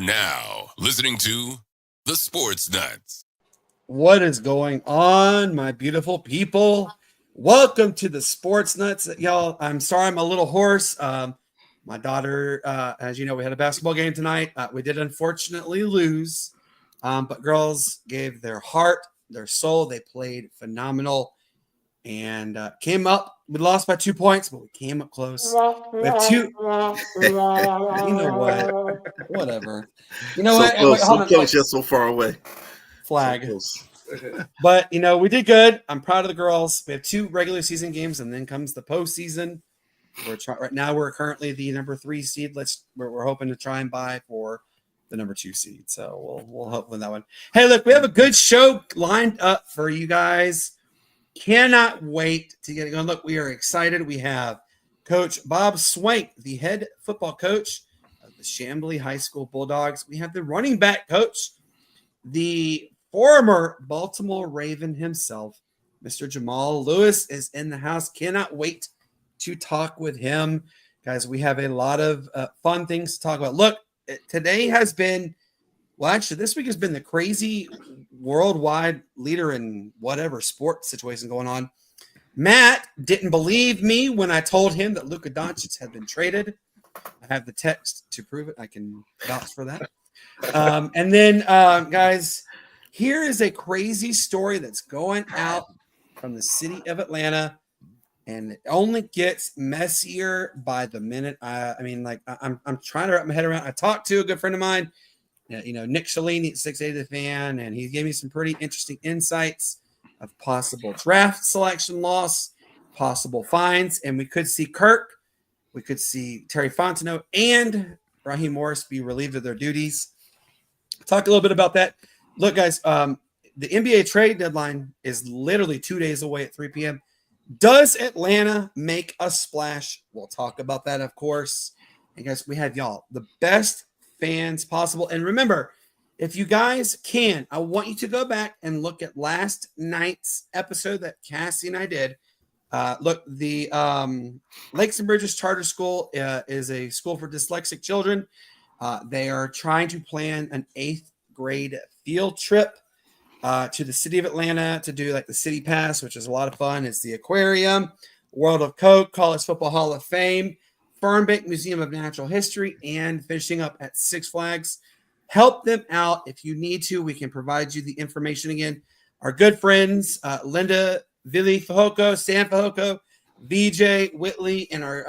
are now listening to the Sportz Nutz. What is going on, my beautiful people? Welcome to the Sportz Nutz. Y'all, I'm sorry I'm a little hoarse. My daughter, as you know, we had a basketball game tonight. We did unfortunately lose, but girls gave their heart, their soul. They played phenomenal and came up. We lost by 2 points, but we came up close. We have two. You know what? Whatever. You know so what? Close, Wait, hold so on. close, yet so far away. Flag. So But, you know, we did good. I'm proud of the girls. We have 2 regular season games, and then comes the postseason. Right now we're currently the number 3 seed. We're hoping to try and buy for the number 2 seed. So we'll hope with that one. Hey, look, we have a good show lined up for you guys. Cannot wait to get it going. Look, we are excited. We have Coach Bob Swank, the head football coach of the Chamblee High School Bulldogs. We have the running back coach, the former Baltimore Raven himself, Mr. Jamal Lewis, is in the house. Cannot wait to talk with him. Guys, we have a lot of fun things to talk about. Look, today has been, well, actually, this week has been the crazy worldwide leader in whatever sport situation going on. Matt didn't believe me when I told him that Luka Doncic had been traded. I have the text to prove it. I can vouch for that. And then, guys, here is a crazy story that's going out from the city of Atlanta, and it only gets messier by the minute. I'm trying to wrap my head around. I talked to a good friend of mine, Nick Shalini at 680 The Fan, and he gave me some pretty interesting insights of possible draft selection loss, possible fines, and we could see Kirk, we could see Terry Fontenot, and Raheem Morris be relieved of their duties. Talk a little bit about that. Look, guys, the NBA trade deadline is literally 2 days away at 3 p.m. Does Atlanta make a splash? We'll talk about that, of course. And guys, we have y'all, the best fans possible. And remember, if you guys can, I want you to go back and look at last night's episode that Cassie and I did. Look, the Lakes and Bridges Charter School is a school for dyslexic children. They are trying to plan an 8th grade field trip to the city of Atlanta to do like the City Pass, which is a lot of fun. It's the aquarium, World of Coke, College Football Hall of Fame, Fernbank Museum of Natural History, and finishing up at Six Flags. Help them out if you need to. We can provide you the information again. Our good friends, Linda, Vili Fajoko, Sam Fajoko, VJ Whitley, and our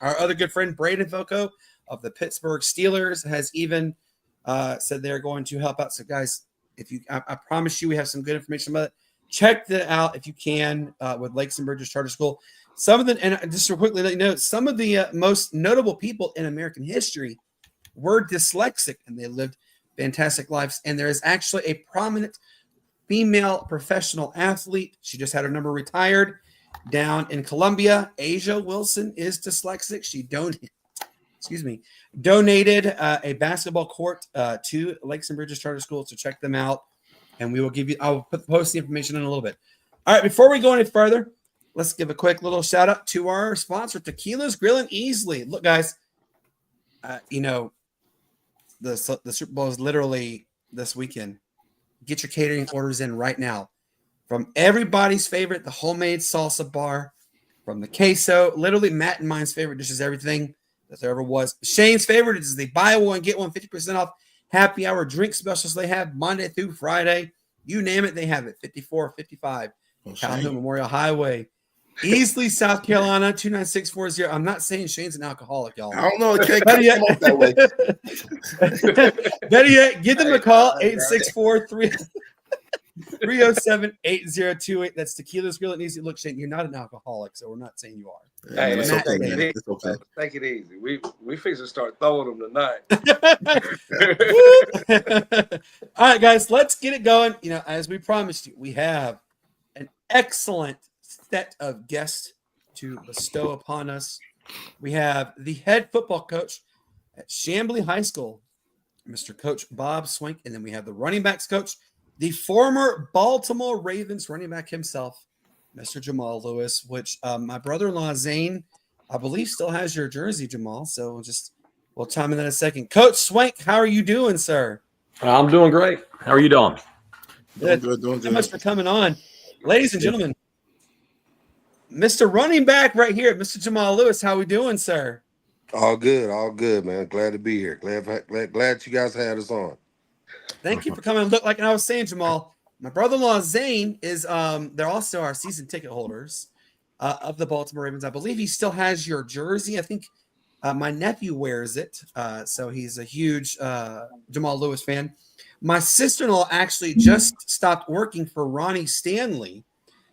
other good friend, Braden Fajoko of the Pittsburgh Steelers, has even said they're going to help out. So, guys, I promise you we have some good information about it. Check that out if you can with Lakes and Bridges Charter School. Some of the, and just to quickly let you know, some of the most notable people in American history were dyslexic, and they lived fantastic lives. And there is actually a prominent female professional athlete. She just had her number retired down in Colombia. Asia Wilson is dyslexic. She donated a basketball court to Lakes and Bridges Charter School, so check them out. And we will I'll post the information in a little bit. All right, before we go any further, let's give a quick little shout out to our sponsor, Tequila's Grill and Easily. Look, guys, the Super Bowl is literally this weekend. Get your catering orders in right now. From everybody's favorite, the homemade salsa bar, from the queso, literally Matt and mine's favorite dish is everything that there ever was. Shane's favorite is the buy one, get one, 50% off happy hour drink specials they have Monday through Friday. You name it, they have it. 5455 Calhoun Memorial Highway, Easley, South Carolina, 29640. I'm not saying Shane's an alcoholic, y'all. I don't know. It can't come off that way. Better yet, give them a call, 864-307-8028. That's Tequila's Grill and Easy. Look, Shane, you're not an alcoholic, so we're not saying you are. Hey, it's okay, man. It's okay. Take it easy. We fix to start throwing them tonight. All right, guys, let's get it going. As we promised you, we have an excellent set of guests to bestow upon us. We have the head football coach at Chamblee High School, Mr. Coach Bob Swank, and then we have the running backs coach, the former Baltimore Ravens running back himself, Mr. Jamal Lewis, which my brother-in-law Zane, I believe, still has your jersey, Jamal. So just We'll chime in a second. Coach Swank, how are you doing, sir? I'm doing great. How are you doing? Doing good, doing Thank you so much good. for coming on. Ladies and gentlemen, Mr. Running Back right here, Mr. Jamal Lewis, how we doing, sir? All good, man. Glad to be here. Glad you guys had us on. Thank you for coming. Look, like I was saying, Jamal, my brother-in-law Zane is they're also our season ticket holders of the Baltimore Ravens. I believe he still has your jersey. I think my nephew wears it, so he's a huge Jamal Lewis fan. My sister-in-law actually just stopped working for Ronnie Stanley,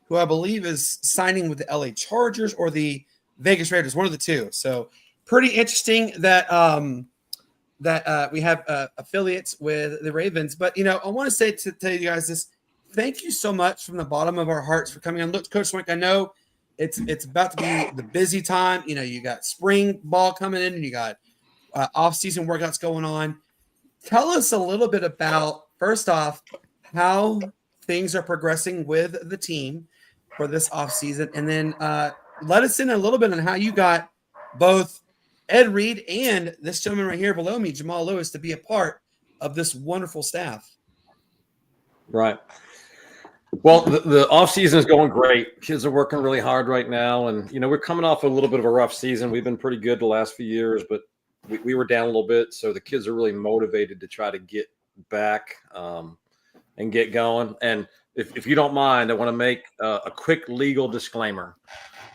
who I believe is signing with the LA Chargers or the Vegas Raiders, one of the two. So pretty interesting that we have affiliates with the Ravens. But, I want to say to tell you guys this. Thank you so much from the bottom of our hearts for coming on. Look, Coach Swank, I know it's about to be the busy time. You got spring ball coming in and you got off-season workouts going on. Tell us a little bit about, first off, how things are progressing with the team for this off-season. And then let us in a little bit on how you got both Ed Reed and this gentleman right here below me, Jamal Lewis, to be a part of this wonderful staff. Right. Well, the off season is going great. Kids are working really hard right now. And, we're coming off a little bit of a rough season. We've been pretty good the last few years, but we were down a little bit. So the kids are really motivated to try to get back and get going. And if you don't mind, I want to make a quick legal disclaimer.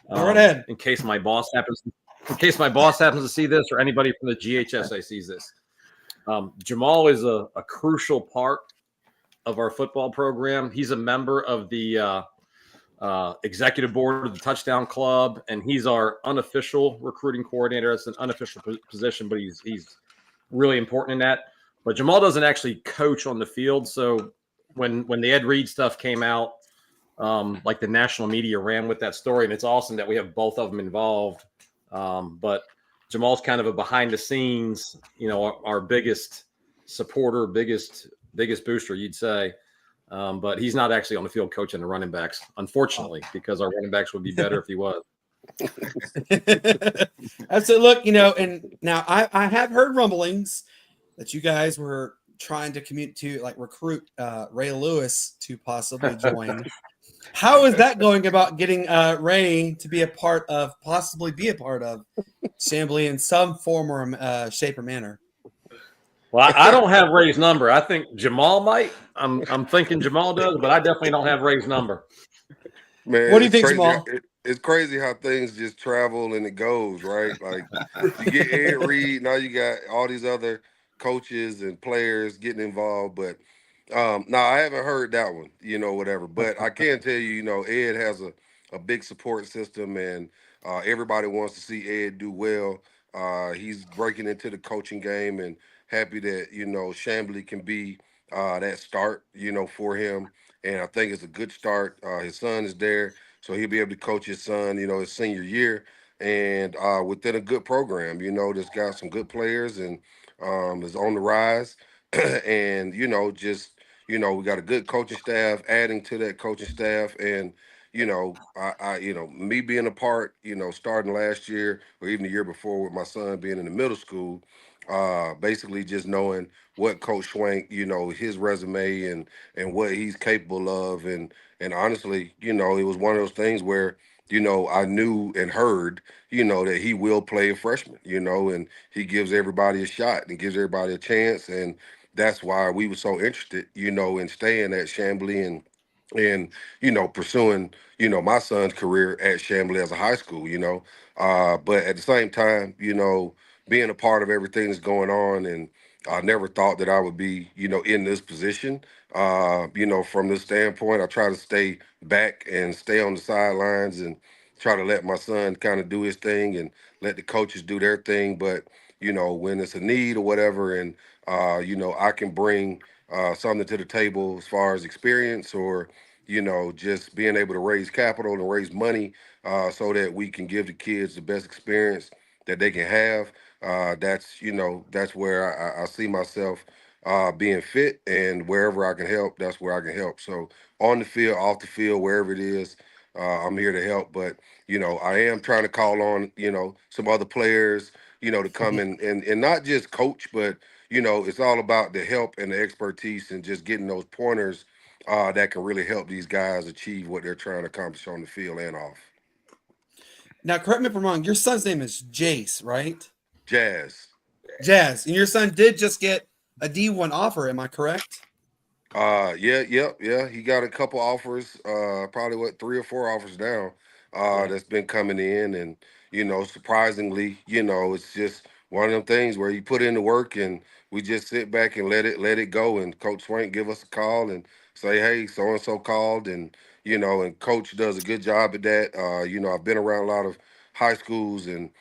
Go right ahead. In case my boss happens to see this, or anybody from the GHSA sees this. Jamal is a crucial part of our football program. He's a member of the executive board of the Touchdown Club, and he's our unofficial recruiting coordinator. It's an unofficial position, but he's really important in that. But Jamal doesn't actually coach on the field. So when the Ed Reed stuff came out, like the national media ran with that story, and it's awesome that we have both of them involved. But Jamal's kind of a behind the scenes, our biggest supporter, biggest booster, you'd say. But he's not actually on the field coaching the running backs, unfortunately, because our running backs would be better if he was. That's it. Look, and now I have heard rumblings that you guys were trying to recruit Ray Lewis to possibly join. How is that going about getting Ray to possibly be a part of Chamblee in some form or shape or manner? Well, I don't have Ray's number. I think Jamal might. I'm thinking Jamal does, but I definitely don't have Ray's number. Man, what do you think, crazy. Jamal? It's crazy how things just travel and it goes, right? Like you get Ed Reed, now you got all these other coaches and players getting involved, but no, I haven't heard that one, whatever. But I can tell you, Ed has a big support system, and everybody wants to see Ed do well. He's breaking into the coaching game, and happy that, Chamblee can be that start, for him. And I think it's a good start. His son is there, so he'll be able to coach his son, his senior year. And within a good program, that's got some good players and is on the rise. And, we got a good coaching staff, adding to that coaching staff. And, me being a part, starting last year or even the year before with my son being in the middle school, basically just knowing what Coach Swank, his resume and what he's capable of. And honestly, it was one of those things where, I knew and heard, that he will play a freshman, and he gives everybody a shot and gives everybody a chance. And that's why we were so interested, in staying at Chamblee and pursuing, my son's career at Chamblee as a high school, but at the same time, being a part of everything that's going on. And I never thought that I would be, in this position. From this standpoint, I try to stay back and stay on the sidelines and try to let my son kind of do his thing and let the coaches do their thing. But, when it's a need or whatever, and, I can bring something to the table as far as experience or, just being able to raise capital and raise money so that we can give the kids the best experience that they can have. That's where I see myself being fit, and wherever I can help, that's where I can help. So on the field, off the field, wherever it is, I'm here to help. But, I am trying to call on, some other players, to come and not just coach, but it's all about the help and the expertise and just getting those pointers that can really help these guys achieve what they're trying to accomplish on the field and off. Now, correct me if I'm wrong. Your son's name is Jace, right? Jazz. Jazz. And your son did just get a D1 offer. Am I correct? Yeah. He got a couple offers, probably 3 or 4 offers now. That's been coming in, and surprisingly, it's just one of them things where you put in the work and we just sit back and let it go. And Coach Swank give us a call and say, hey, so and so called, and and Coach does a good job at that. I've been around a lot of high schools and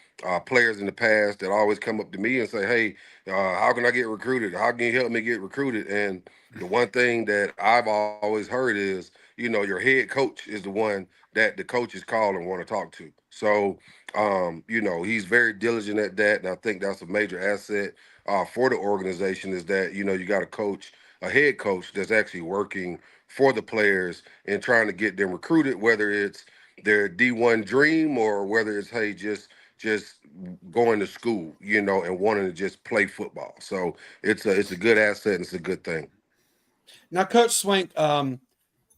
players in the past that always come up to me and say, hey, how can I get recruited? How can you help me get recruited? And the one thing that I've always heard is, your head coach is the one that the coaches call and want to talk to. So, he's very diligent at that. And I think that's a major asset for the organization is that, you got a head coach that's actually working for the players and trying to get them recruited, whether it's their D1 dream or whether it's, hey, just going to school, and wanting to just play football. So it's a good asset and it's a good thing. Now, Coach Swank, I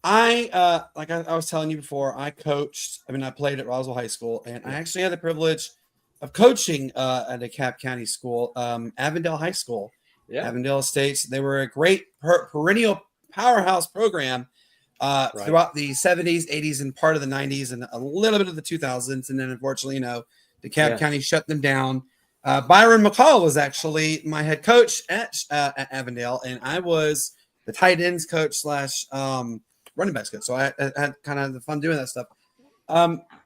was telling you before, I played at Roswell High School, and I actually had the privilege of coaching at a Cap County school, Avondale High School. Yeah. Avondale Estates. They were a great perennial powerhouse program throughout the 70s, 80s, and part of the 90s, and a little bit of the 2000s. And then, unfortunately, the Cap County shut them down. Byron McCall was actually my head coach at Avondale, and I was the tight ends coach / running backs coach. So I had kind of the fun doing that stuff.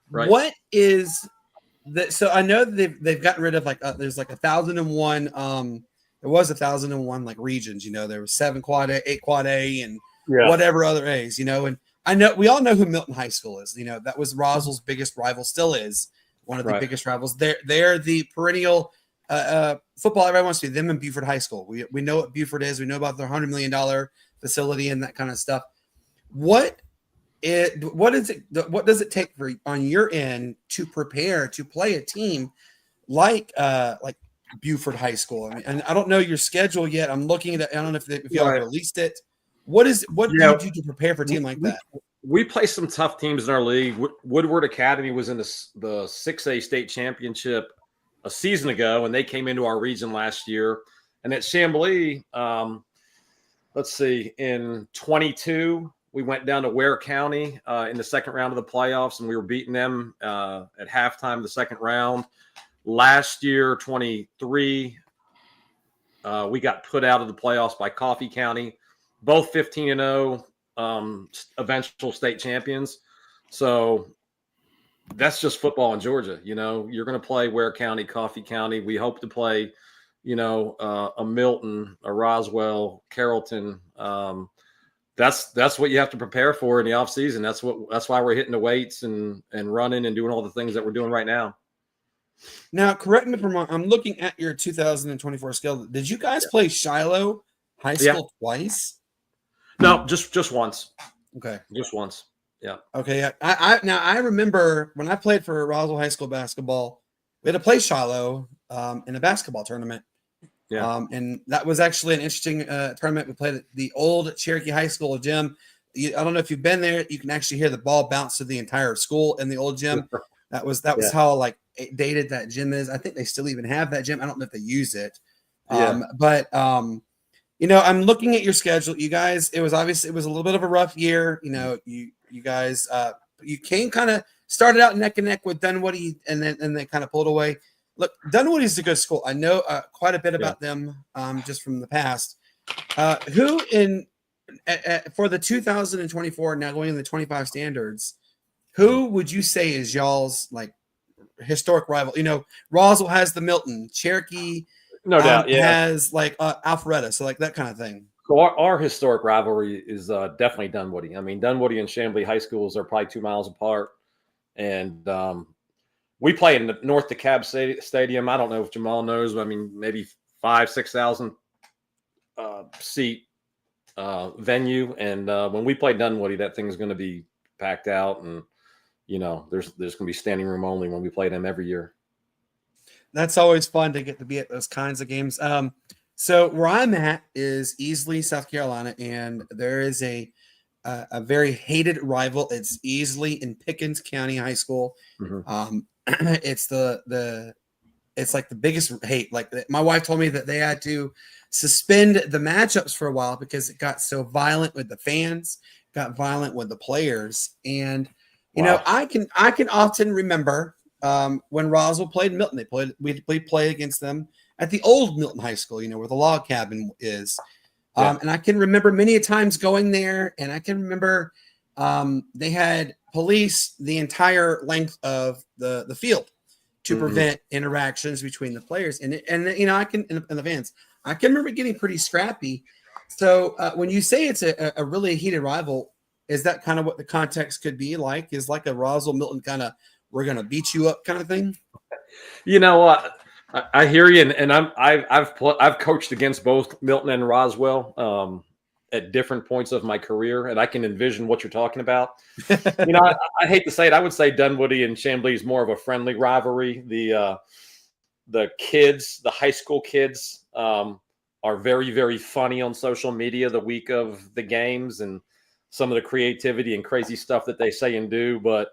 What is that? So I know they've gotten rid of there's 1,001. There was 1,001 regions. There was 7 quad A, 8 quad A, and whatever other A's. And I know we all know who Milton High School is. That was Roswell's biggest rival, still is one of the biggest rivals. They're the perennial football everybody wants to be. Them and Buford High School. We know what Buford is. We know about their $100 million facility and that kind of stuff. What does it take on your end to prepare to play a team like Buford High School? And I don't know your schedule yet. I'm looking at it. I don't know if y'all released it. What do you do to prepare for a team like that? We play some tough teams in our league. Woodward Academy was in the 6A state championship a season ago, and they came into our region last year. And at Chamblee, in 22, we went down to Ware County in the second round of the playoffs, and we were beating them at halftime of the second round. Last year, 23, we got put out of the playoffs by Coffee County, both 15-0 eventual state champions. So that's just football in Georgia. You're going to play Ware County, Coffee County. We hope to play, a Milton, a Roswell, Carrollton. That's what you have to prepare for in the off season. That's why we're hitting the weights and running and doing all the things that we're doing right now. Now, correct me if I'm wrong. I'm looking at your 2024 schedule. Did you guys play Shiloh High School twice? No, just once. Okay, just once. Yeah. Okay. Yeah. I remember when I played for Roswell High School basketball, we had to play Shiloh in a basketball tournament. Yeah. And that was actually an interesting tournament. We played at the old Cherokee High School gym. I don't know if you've been there. You can actually hear the ball bounce to the entire school in the old gym. That was how dated that gym is. I think they still even have that gym. I don't know if they use it. I'm looking at your schedule. You guys, it was a little bit of a rough year. You guys, you came kind of started out neck and neck with Dunwoody, and then kind of pulled away. Look, Dunwoody's a good school. I know quite a bit about them just from the past. Who for the 2024 now going in the 25 standards, who would you say is y'all's historic rival? Roswell has the Milton, Cherokee, no doubt, has Alpharetta, so that kind of thing. So our historic rivalry is definitely Dunwoody. I mean, Dunwoody and Chamblee high schools are probably 2 miles apart, and we play in the North DeKalb Stadium. I don't know if Jamal knows, but I mean, maybe 6,000 seat venue. And when we play Dunwoody, that thing's going to be packed out, and there's going to be standing room only when we play them every year. That's always fun to get to be at those kinds of games. So where I'm at is Easley, South Carolina, and there is a very hated rival. It's Easley in Pickens County High School. It's it's like the biggest hate. Like my wife told me that they had to suspend the matchups for a while because it got so violent with the fans, got violent with the players, and you know I can often remember when Roswell played Milton. We played against them at the old Milton High School, you know, where the log cabin is. And I can remember many a times going there, and I can remember they had police the entire length of the field to prevent interactions between the players and you know and the fans. I can remember getting pretty scrappy. So when you say it's a really heated rival, is that kind of what the context could be like? Is like a Roswell Milton kind of we're gonna beat you up kind of thing? You know what? I hear you, and I've coached against both Milton and Roswell at different points of my career, and I can envision what you're talking about. You know, I hate to say it, I would say Dunwoody and Chamblee is more of a friendly rivalry. The kids, the high school kids, are very, very funny on social media the week of the games, and some of the creativity and crazy stuff that they say and do. But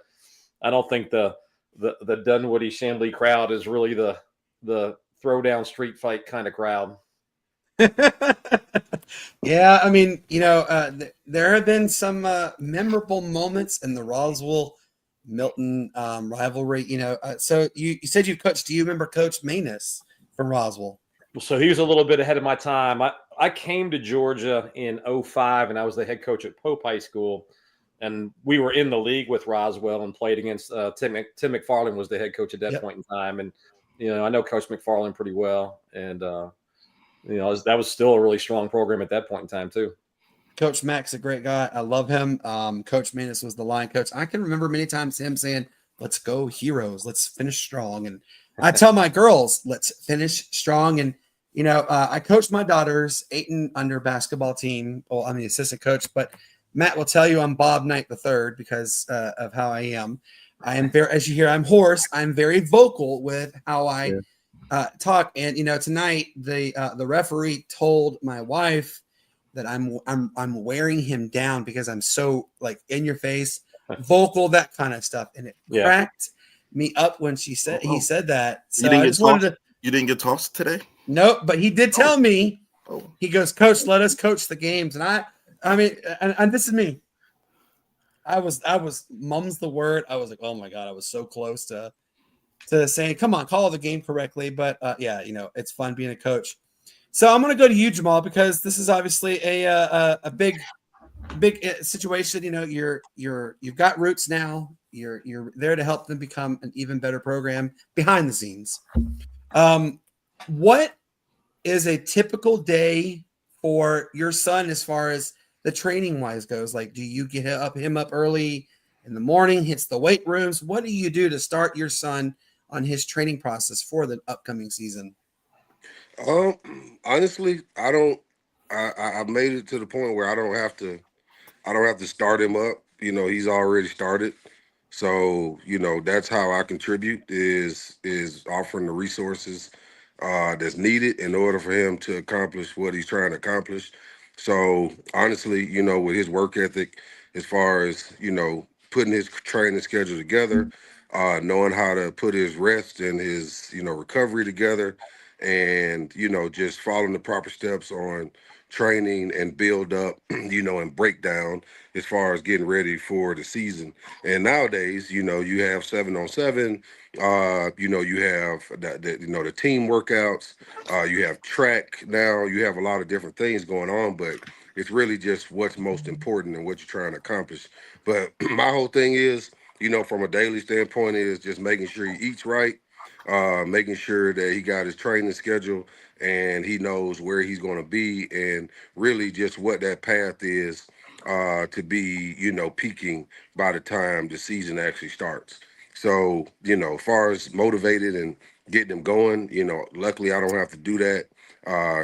I don't think the Dunwoody Chamblee crowd is really the throwdown street fight kind of crowd. Yeah, I mean, you know, there have been some memorable moments in the Roswell Milton rivalry. You know, so you said you coached. Do you remember Coach Manus from Roswell? So he was a little bit ahead of my time. I came to Georgia in 2005, and I was the head coach at Pope High School. And we were in the league with Roswell and played against Tim McFarland was the head coach at that point in time. And, you know, I know Coach McFarland pretty well. And, you know, that was still a really strong program at that point in time, too. Coach Mack's a great guy. I love him. Coach Manus was the line coach. I can remember many times him saying, "Let's go Heroes. Let's finish strong." And I tell my girls, "Let's finish strong." And, you know, I coached my daughter's 8 and under basketball team. Well, I'm the assistant coach, but Matt will tell you I'm Bob Knight III because of how I am. I am very, as you hear, I'm hoarse. I'm very vocal with how I talk. And, you know, tonight the referee told my wife that I'm wearing him down because I'm so like in your face, vocal, that kind of stuff. And it cracked me up when he said that. So you didn't get tossed today? Nope, but he did tell me. He goes, "Coach, let us coach the games." And I mean, and this is me. I was mum's the word. I was like, oh my God, I was so close to saying, come on, call the game correctly. But yeah, you know, it's fun being a coach. So I'm going to go to you, Jamal, because this is obviously a big situation. You know, you've got roots now. You're there to help them become an even better program behind the scenes. What is a typical day for your son as far as the training wise goes? Like, do you get him up early in the morning, hits the weight rooms? What do you do to start your son on his training process for the upcoming season? Honestly, I've made it to the point where I don't have to start him up. You know, he's already started. So, you know, that's how I contribute is offering the resources that's needed in order for him to accomplish what he's trying to accomplish. So honestly, you know, with his work ethic, as far as, you know, putting his training schedule together, knowing how to put his rest and his, you know, recovery together, and, you know, just following the proper steps on training and build up, you know, and breakdown as far as getting ready for the season. And nowadays, you know, you have 7-on-7, you know, you have the team workouts, you have track now, you have a lot of different things going on, but it's really just what's most important and what you're trying to accomplish. But my whole thing is, you know, from a daily standpoint, is just making sure he eats right, making sure that he got his training schedule and he knows where he's going to be, and really just what that path is to be, you know, peaking by the time the season actually starts. So, you know, as far as motivated and getting him going, you know, luckily I don't have to do that.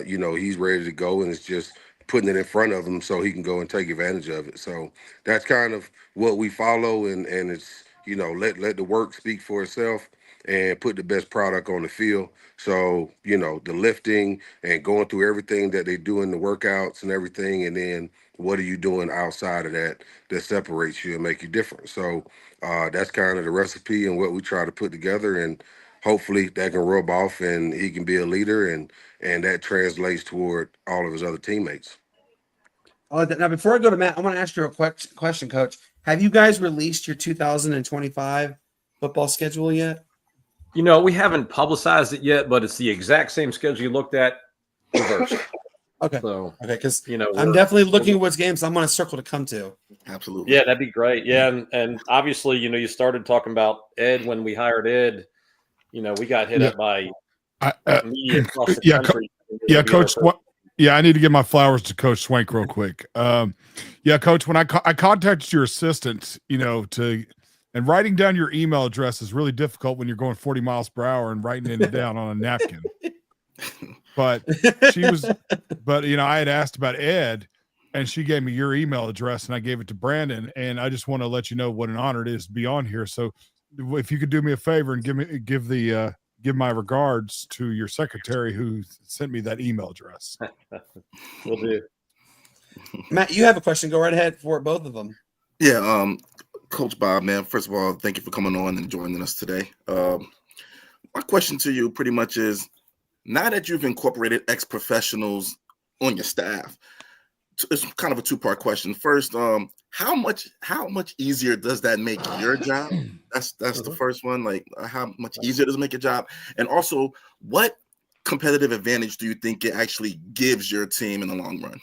You know, he's ready to go, and it's just putting it in front of him so he can go and take advantage of it. So that's kind of what we follow, and it's, you know, let the work speak for itself. and put the best product on the field. So, the lifting and going through everything that they do in the workouts and everything, and then what are you doing outside of that separates you and make you different. So that's kind of the recipe and what we try to put together, and hopefully that can rub off and he can be a leader, and that translates toward all of his other teammates. Now, before I go to Matt, I want to ask you a quick question, Coach. Have you guys released your 2025 football schedule yet? We haven't publicized it yet, but it's the exact same schedule you looked at reversed. Okay. So, because I'm definitely looking at what games I'm going to circle to come to. Absolutely. Yeah, that'd be great. Yeah, and obviously, you started talking about Ed when we hired Ed. We got hit up by media across the country. Coach. I need to give my flowers to Coach Swank real quick. Coach, when I contacted your assistant, and writing down your email address is really difficult when you're going 40 miles per hour and writing it down on a napkin. But I had asked about Ed, and she gave me your email address, and I gave it to Brandon. And I just want to let you know what an honor it is to be on here. So if you could do me a favor and give my regards to your secretary who sent me that email address. Will do. Matt, you have a question. Go right ahead for both of them. Yeah, Coach Bob, man, first of all, thank you for coming on and joining us today. My question to you pretty much is, now that you've incorporated ex-professionals on your staff, it's kind of a two-part question. First, how much easier does that make your job? That's the first one. Like, how much easier does it make your job? And also, what competitive advantage do you think it actually gives your team in the long run?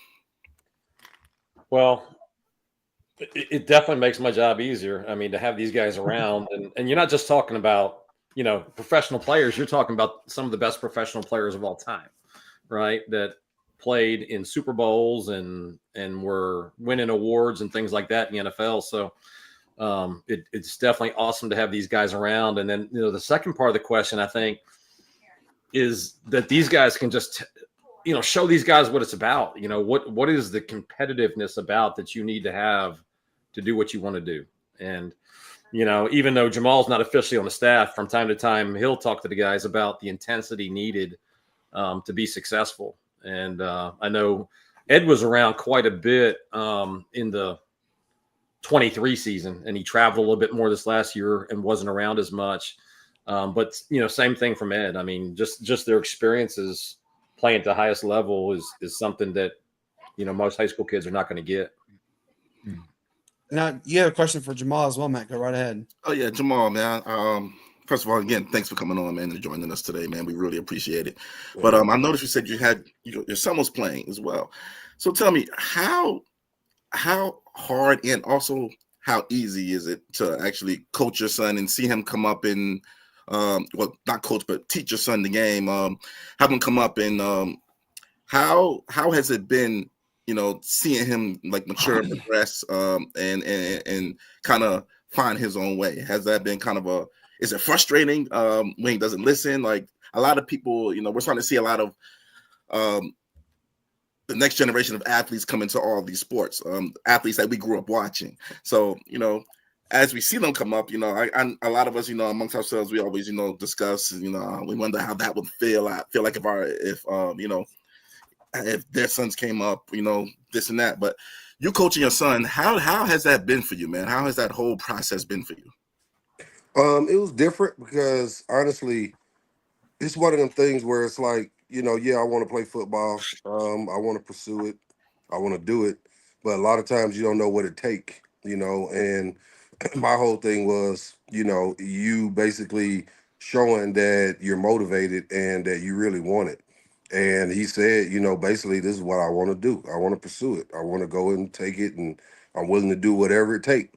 Well, it definitely makes my job easier. I mean, to have these guys around, and you're not just talking about, professional players. You're talking about some of the best professional players of all time, right? That played in Super Bowls and were winning awards and things like that in the NFL. So it's definitely awesome to have these guys around. And then, the second part of the question, I think, is that these guys can just, show these guys what it's about. What is the competitiveness about that you need to have to do what you want to do. And, even though Jamal's not officially on the staff, from time to time, he'll talk to the guys about the intensity needed to be successful. And I know Ed was around quite a bit in the 23 season, and he traveled a little bit more this last year and wasn't around as much. But, same thing from Ed. I mean, just their experiences playing at the highest level is something that, most high school kids are not going to get. Now, you have a question for Jamal as well, Matt. Go right ahead. Oh, yeah, Jamal, man. First of all, again, thanks for coming on, man, and joining us today, man. We really appreciate it. But I noticed you said you had your son was playing as well. So tell me, how hard and also how easy is it to actually coach your son and see him come up and not coach, but teach your son the game, have him come up, and how has it been, seeing him like mature and progress and kind of find his own way? Has that been kind of is it frustrating when he doesn't listen? Like, a lot of people, we're starting to see a lot of the next generation of athletes come into all these sports, athletes that we grew up watching. So, as we see them come up, a lot of us, amongst ourselves, we always, discuss, we wonder how that would feel. I feel like if their sons came up, this and that. But you coaching your son, how has that been for you, man? How has that whole process been for you? It was different because honestly, it's one of them things where it's like, I want to play football. I want to pursue it. I want to do it. But a lot of times you don't know what it takes, and my whole thing was, you basically showing that you're motivated and that you really want it. And he said, basically, this is what I want to do. I want to pursue it. I want to go and take it, and I'm willing to do whatever it takes.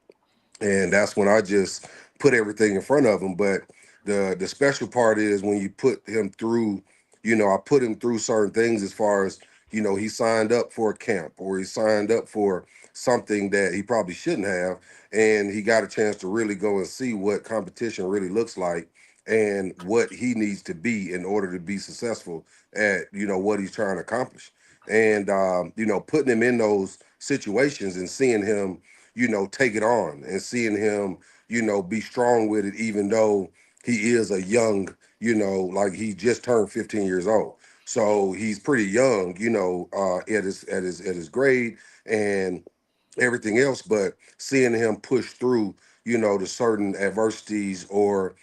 And that's when I just put everything in front of him. But the special part is when you put him through, I put him through certain things as far as, he signed up for a camp or he signed up for something that he probably shouldn't have. And he got a chance to really go and see what competition really looks like and what he needs to be in order to be successful at, what he's trying to accomplish. And, putting him in those situations and seeing him, take it on and seeing him, be strong with it, even though, he is a young, like he just turned 15 years old. So he's pretty young, at his grade and everything else. But seeing him push through, to certain adversities, or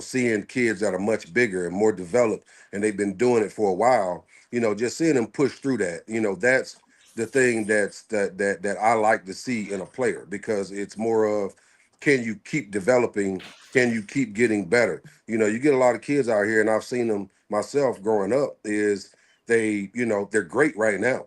seeing kids that are much bigger and more developed, and they've been doing it for a while, just seeing him push through that, that's the thing that I like to see in a player, because it's more of, can you keep developing? Can you keep getting better? You get a lot of kids out here, and I've seen them myself growing up, is they're great right now,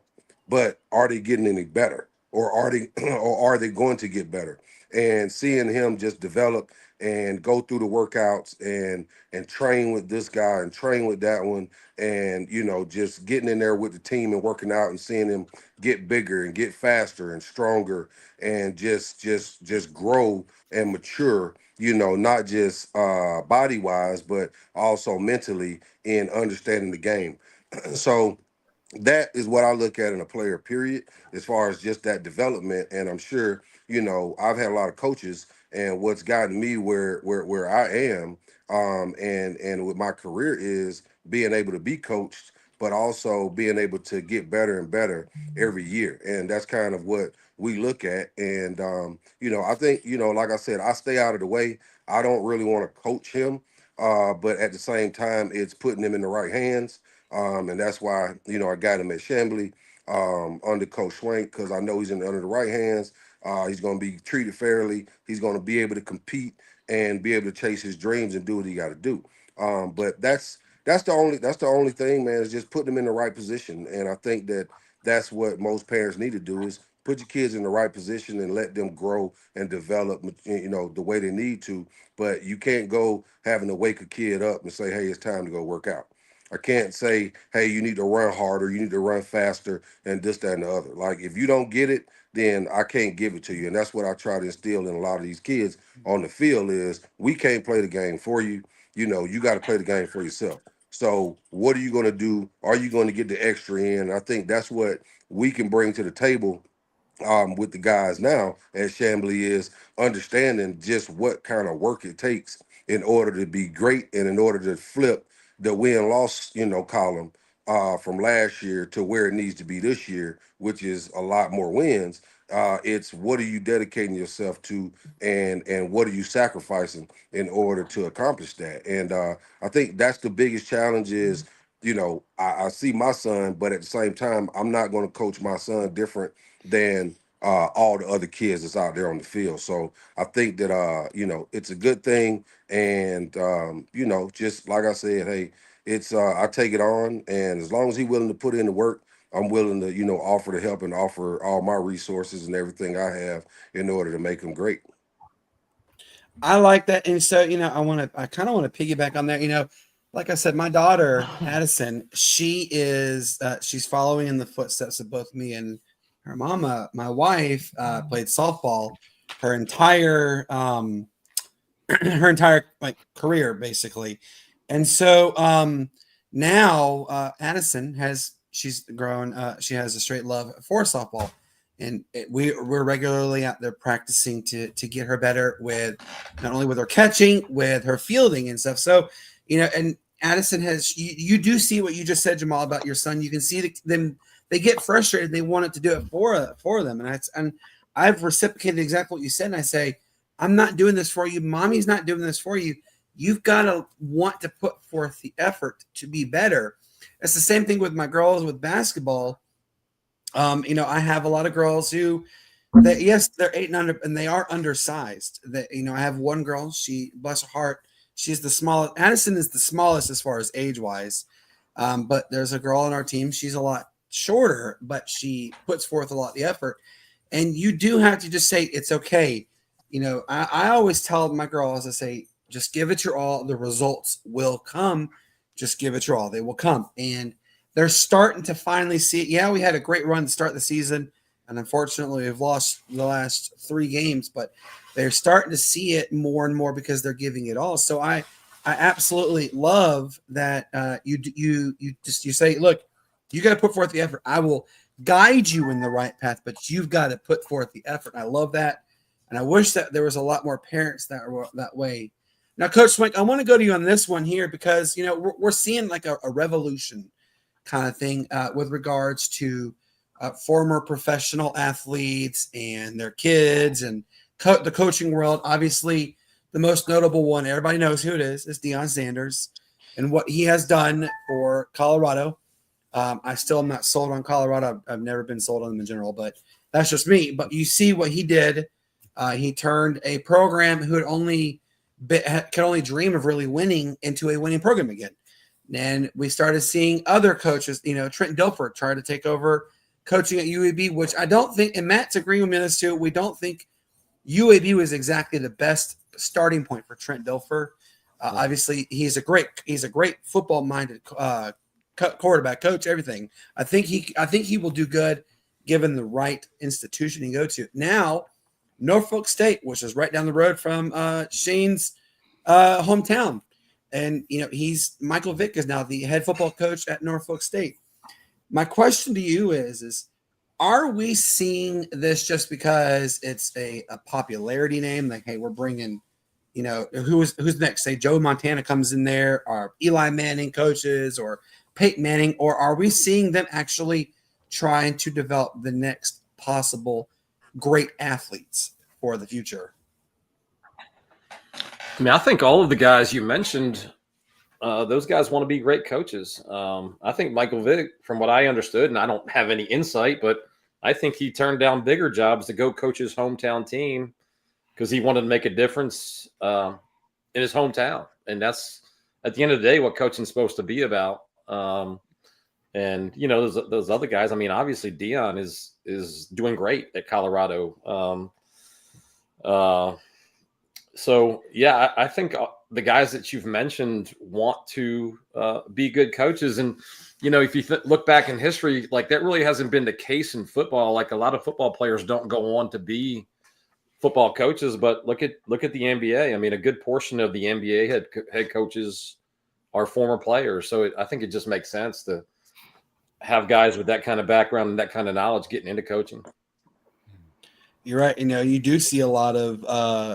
but are they getting any better? Or are they going to get better? And seeing him just develop and go through the workouts and train with this guy and train with that one, and just getting in there with the team and working out, and seeing him get bigger and get faster and stronger, and just grow and mature, not just body wise, but also mentally in understanding the game. So that is what I look at in a player, period, as far as just that development. And I'm sure, I've had a lot of coaches, and what's gotten me where I am, and with my career, is being able to be coached, but also being able to get better and better every year. And that's kind of what we look at. And I think, like I said, I stay out of the way. I don't really want to coach him. But at the same time, it's putting him in the right hands. And that's why, I got him at Chamblee under Coach Swank, because I know he's under the right hands. He's going to be treated fairly. He's going to be able to compete and be able to chase his dreams and do what he got to do. But that's the only thing, man, is just putting them in the right position. And I think that's what most parents need to do, is put your kids in the right position and let them grow and develop, the way they need to. But you can't go having to wake a kid up and say, hey, it's time to go work out. I can't say, hey, you need to run harder, you need to run faster, and this, that, and the other. Like, if you don't get it, then I can't give it to you. And that's what I try to instill in a lot of these kids on the field, is we can't play the game for you. You got to play the game for yourself. So what are you going to do? Are you going to get the extra in? I think that's what we can bring to the table with the guys now at Chamblee, is understanding just what kind of work it takes in order to be great, and in order to flip the win-loss, column from last year to where it needs to be this year, which is a lot more wins. It's, what are you dedicating yourself to, and what are you sacrificing in order to accomplish that? And I think that's the biggest challenge is, I see my son, but at the same time, I'm not going to coach my son different than all the other kids that's out there on the field. So I think that, it's a good thing. And, just like I said, hey, it's, I take it on. And as long as he's willing to put in the work, I'm willing to, offer the help and offer all my resources and everything I have in order to make him great. I like that. And so, I kind of want to piggyback on that. Like I said, my daughter, Addison, she's following in the footsteps of both me and her mama. My wife played softball her entire career, basically. And so now Addison she's grown. She has a straight love for softball. And we're regularly out there practicing to get her better, with not only with her catching, with her fielding and stuff. So, and Addison you do see what you just said, Jamal, about your son. You can see them, they get frustrated. They want it to do it for them. And I've reciprocated exactly what you said. And I say, I'm not doing this for you. Mommy's not doing this for you. You've got to want to put forth the effort to be better. It's the same thing with my girls with basketball. I have a lot of girls who, yes, they're 8 and under, and they are undersized. I have one girl. She, bless her heart, she's the smallest. Addison is the smallest as far as age wise, but there's a girl on our team. She's a lot shorter, but she puts forth a lot of the effort. And you do have to just say it's okay. I always tell my girls, I say, just give it your all. The results will come. Just give it your all. They will come. And they're starting to finally see it. Yeah, we had a great run to start the season, and unfortunately, we've lost the last 3 games, but they're starting to see it more and more because they're giving it all. So I absolutely love that you say, look, you got to put forth the effort. I will guide you in the right path, but you've got to put forth the effort. I love that, and I wish that there was a lot more parents that were that way. Now, Coach Swank, I want to go to you on this one here because, we're seeing like a revolution kind of thing with regards to former professional athletes and their kids and the coaching world. Obviously, the most notable one, everybody knows who it is Deion Sanders and what he has done for Colorado. I still am not sold on Colorado. I've never been sold on them in general, but that's just me. But you see what he did. He turned a program who could only dream of really winning into a winning program again. And we started seeing other coaches, Trent Dilfer tried to take over coaching at UAB, which I don't think, and Matt's agreeing with me on this too, we don't think UAB was exactly the best starting point for Trent Dilfer. Obviously, he's a great football-minded quarterback coach, everything. I think he will do good given the right institution he go to. Now, Norfolk State, which is right down the road from Shane's hometown. And, Michael Vick is now the head football coach at Norfolk State. My question to you is are we seeing this just because it's a popularity name? Like, hey, we're bringing, who's next? Say Joe Montana comes in there, or Eli Manning coaches, or Peyton Manning, or are we seeing them actually trying to develop the next possible great athletes for the future? I mean, I think all of the guys you mentioned, those guys want to be great coaches. I think Michael Vick, from what I understood, and I don't have any insight, but I think he turned down bigger jobs to go coach his hometown team because he wanted to make a difference in his hometown. And that's, at the end of the day, what coaching's supposed to be about. And those other guys. I mean, obviously Deion is doing great at Colorado. So yeah, I think the guys that you've mentioned want to be good coaches. And if you look back in history, like that really hasn't been the case in football. Like a lot of football players don't go on to be football coaches. But look at the NBA. I mean, a good portion of the NBA head coaches are former players. So I think it just makes sense to have guys with that kind of background and that kind of knowledge getting into coaching. You're right. You do see a lot of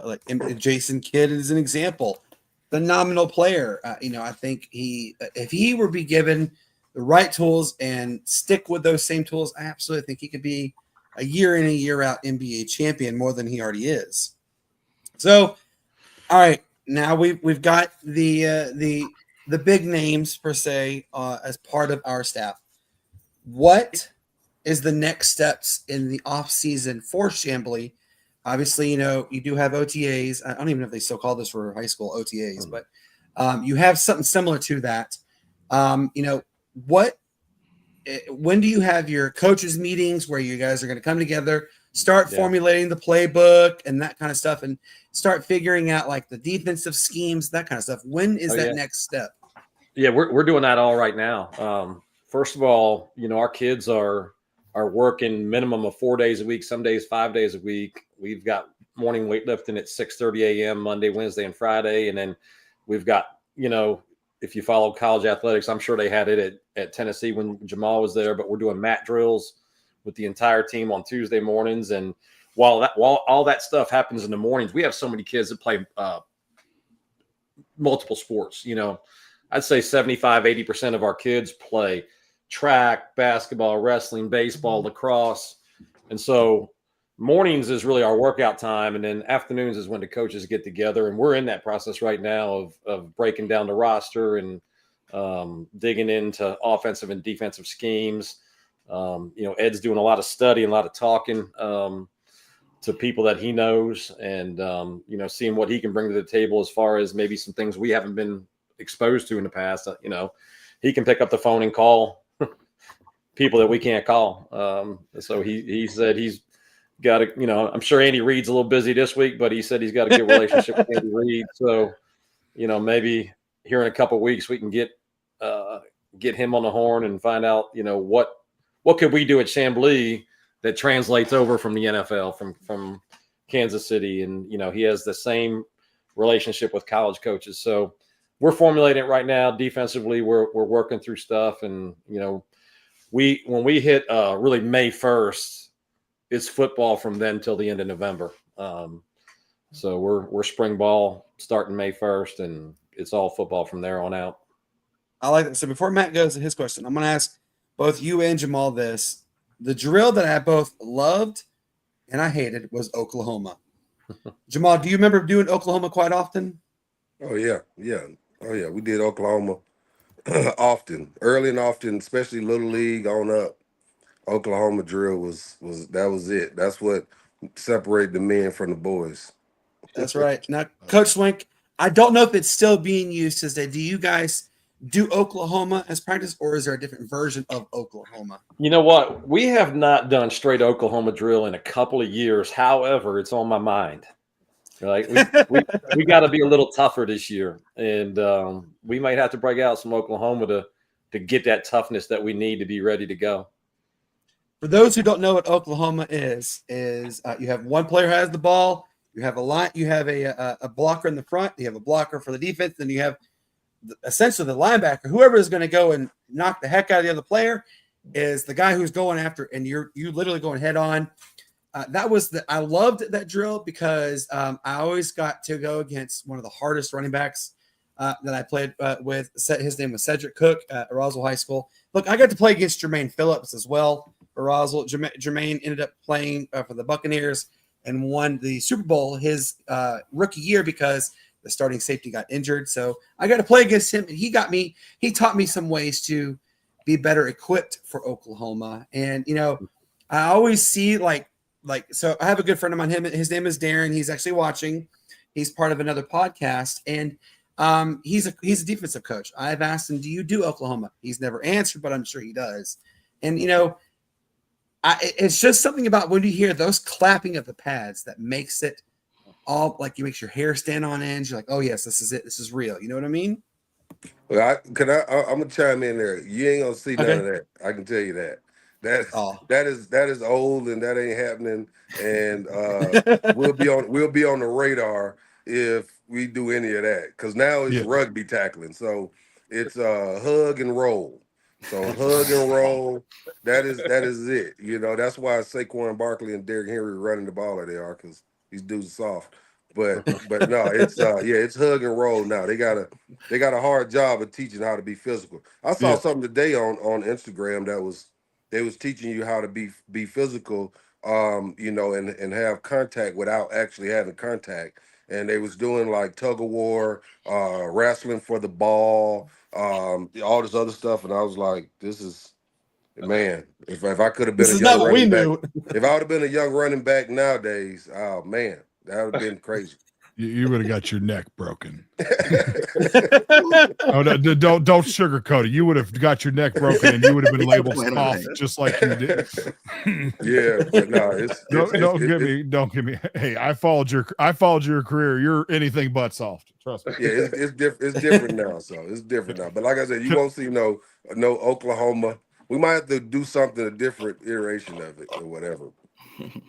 like Jason Kidd is an example, phenomenal player. I think if he were be given the right tools and stick with those same tools, I absolutely think he could be a year in, a year out NBA champion more than he already is. So, all right, now we've got the big names per se as part of our staff. What is the next steps in the off season for Chamblee? Obviously, you do have OTAs. I don't even know if they still call this for high school OTAs, but you have something similar to that. When do you have your coaches meetings where you guys are going to come together, start formulating the playbook and that kind of stuff, and start figuring out like the defensive schemes, that kind of stuff? When is that next step? Yeah, we're doing that all right now. First of all, our kids are working minimum of 4 days a week, some days 5 days a week. We've got morning weightlifting at 6:30 a.m. Monday, Wednesday, and Friday. And then we've got, if you follow college athletics, I'm sure they had it at Tennessee when Jamal was there, but we're doing mat drills with the entire team on Tuesday mornings. And while all that stuff happens in the mornings, we have so many kids that play multiple sports. I'd say 75-80% of our kids play track, basketball, wrestling, baseball, lacrosse. And so mornings is really our workout time. And then afternoons is when the coaches get together. And we're in that process right now of breaking down the roster and digging into offensive and defensive schemes. Ed's doing a lot of study and a lot of talking to people that he knows and, seeing what he can bring to the table as far as maybe some things we haven't been exposed to in the past. He can pick up the phone and call people that we can't call. So he said he's got to, I'm sure Andy Reid's a little busy this week, but he said he's got a good relationship with Andy Reid. So, maybe here in a couple of weeks we can get him on the horn and find out, what could we do at Chamblee that translates over from the NFL, from Kansas City. And, he has the same relationship with college coaches. So we're formulating it right now. Defensively, we're working through stuff. And, when we hit really May 1st, it's football from then till the end of November. So we're spring ball starting May 1st, and it's all football from there on out. I like that. So before Matt goes to his question, I'm going to ask both you and Jamal this. The drill that I both loved and I hated was Oklahoma. Jamal, do you remember doing Oklahoma quite often? Oh yeah. Oh yeah. We did Oklahoma often, early and often, especially little league on up. Oklahoma drill was it. That's what separated the men from the boys. That's right. Now, Coach Swank, I don't know if it's still being used today. Do you guys do Oklahoma as practice, or is there a different version of Oklahoma? You know what? We have not done straight Oklahoma drill in a couple of years. However, it's on my mind. Like we got to be a little tougher this year, and we might have to break out some Oklahoma to get that toughness that we need to be ready to go. For those who don't know what Oklahoma is you have one player who has the ball, you have a line, you have a blocker in the front, you have a blocker for the defense, then you have essentially the linebacker. Whoever is going to go and knock the heck out of the other player is the guy who's going after, and you literally going head on. I loved that drill because I always got to go against one of the hardest running backs that I played with. His name was Cedric Cook at Roswell High School. Look, I got to play against Jermaine Phillips as well for Roswell. Jermaine ended up playing for the Buccaneers and won the Super Bowl his rookie year because the starting safety got injured. So I got to play against him, and he taught me some ways to be better equipped for Oklahoma. And, I always see so I have a good friend of mine, his name is Darren. He's actually watching. He's part of another podcast, and he's a defensive coach. I've asked him, do you do Oklahoma? He's never answered, but I'm sure he does. And, it's just something about when you hear those clapping of the pads that makes it all like you makes your hair stand on end. You're like, oh yes, this is it. This is real. You know what I mean? Well, I'm gonna chime in there. You ain't gonna see none of that. I can tell you that. That is old and that ain't happening. And we'll be on the radar if we do any of that. Because now it's rugby tackling. So it's hug and roll. So hug and roll. That is it. That's why Saquon Barkley and Derrick Henry running the ball like they are, because these dudes are soft. But no, it's it's hug and roll now. They got a hard job of teaching how to be physical. I saw something today on Instagram that they was teaching you how to be physical, and have contact without actually having contact. And they was doing like tug of war, wrestling for the ball, all this other stuff. And I was like, this is, man, if I could have been a young running back, if I would have been a young running back nowadays, oh man, that would have been crazy. You would have got your neck broken. Oh, no, don't sugarcoat it. You would have got your neck broken, and you would have been labeled soft, just like you did. Yeah, but no, don't give me. Hey, I followed your career. You're anything but soft. Trust me. Yeah, it's different now. So it's different now. But like I said, you won't see no Oklahoma. We might have to do something, a different iteration of it or whatever.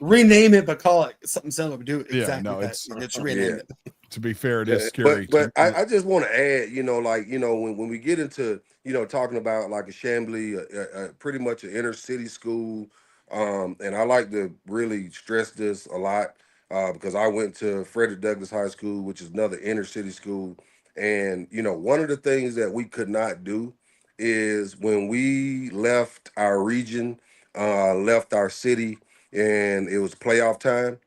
Rename it, but call it something similar. Do it exactly. No, it's rename it. To be fair, it is scary. But I just want to add, when we get into, talking about like a Chamblee, pretty much an inner city school, and I like to really stress this a lot because I went to Frederick Douglass High School, which is another inner city school, and one of the things that we could not do is when we left our region, left our city, and it was playoff time,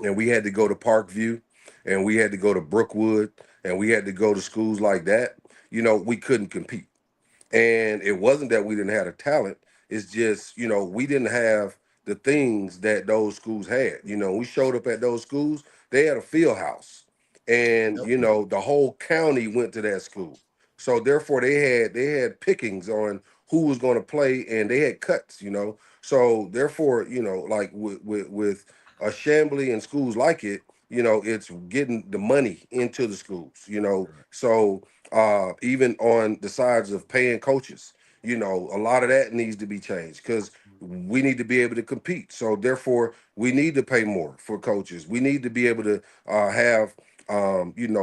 and we had to go to Parkview, and we had to go to Brookwood, and we had to go to schools like that, we couldn't compete. And it wasn't that we didn't have the talent. It's just, we didn't have the things that those schools had. We showed up at those schools, they had a field house. And, the whole county went to that school. So therefore they had pickings on who was going to play, and they had cuts, So therefore, like with a Chamblee and schools like it, it's getting the money into the schools, So even on the sides of paying coaches, a lot of that needs to be changed because we need to be able to compete. So therefore, we need to pay more for coaches. We need to be able to have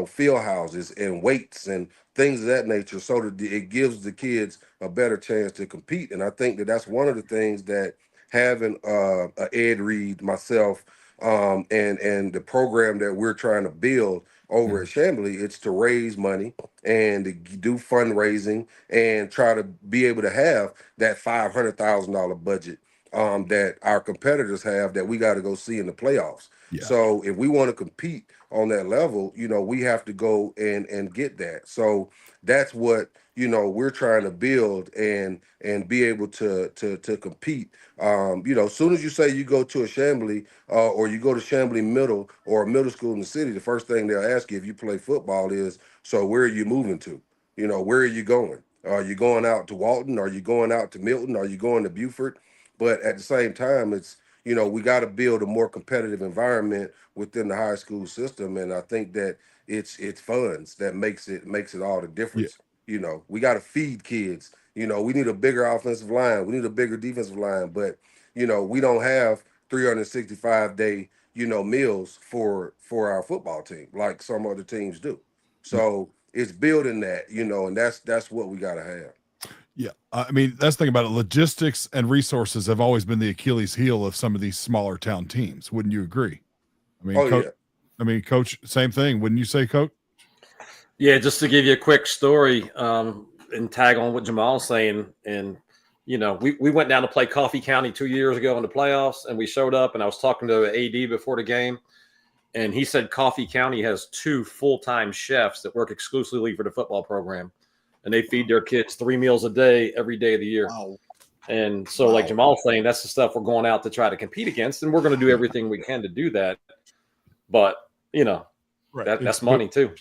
field houses and weights and things of that nature, so that it gives the kids a better chance to compete. And I think that that's one of the things that having Ed Reed, myself, and the program that we're trying to build over at Chamblee, it's to raise money and to do fundraising and try to be able to have that $500,000 budget that our competitors have that we got to go see in the playoffs. Yeah. So if we want to compete on that level, we have to go and get that. So that's what we're trying to build and be able to compete. As soon as you say you go to a Chamblee or you go to Chamblee Middle or a middle school in the city, the first thing they'll ask you if you play football is, so where are you moving to? Where are you going? Are you going out to Walton? Are you going out to Milton? Are you going to Beaufort? But at the same time, it's we got to build a more competitive environment within the high school system, and I think that it's funds that makes it all the difference. We got to feed kids. We need a bigger offensive line. We need a bigger defensive line, but we don't have 365-day meals for our football team like some other teams do. So it's building that, and that's what we got to have. Yeah. I mean, that's the thing about it. Logistics and resources have always been the Achilles heel of some of these smaller town teams. Wouldn't you agree? I mean, Coach, same thing. Wouldn't you say, Coach? Yeah, just to give you a quick story and tag on what Jamal's saying. And, we went down to play Coffee County 2 years ago in the playoffs, and we showed up, and I was talking to AD before the game, and he said Coffee County has 2 full-time chefs that work exclusively for the football program, and they feed their kids 3 meals a day every day of the year. Wow. And so, like Jamal's saying, that's the stuff we're going out to try to compete against, and we're going to do everything we can to do that. But, Right. that's money too.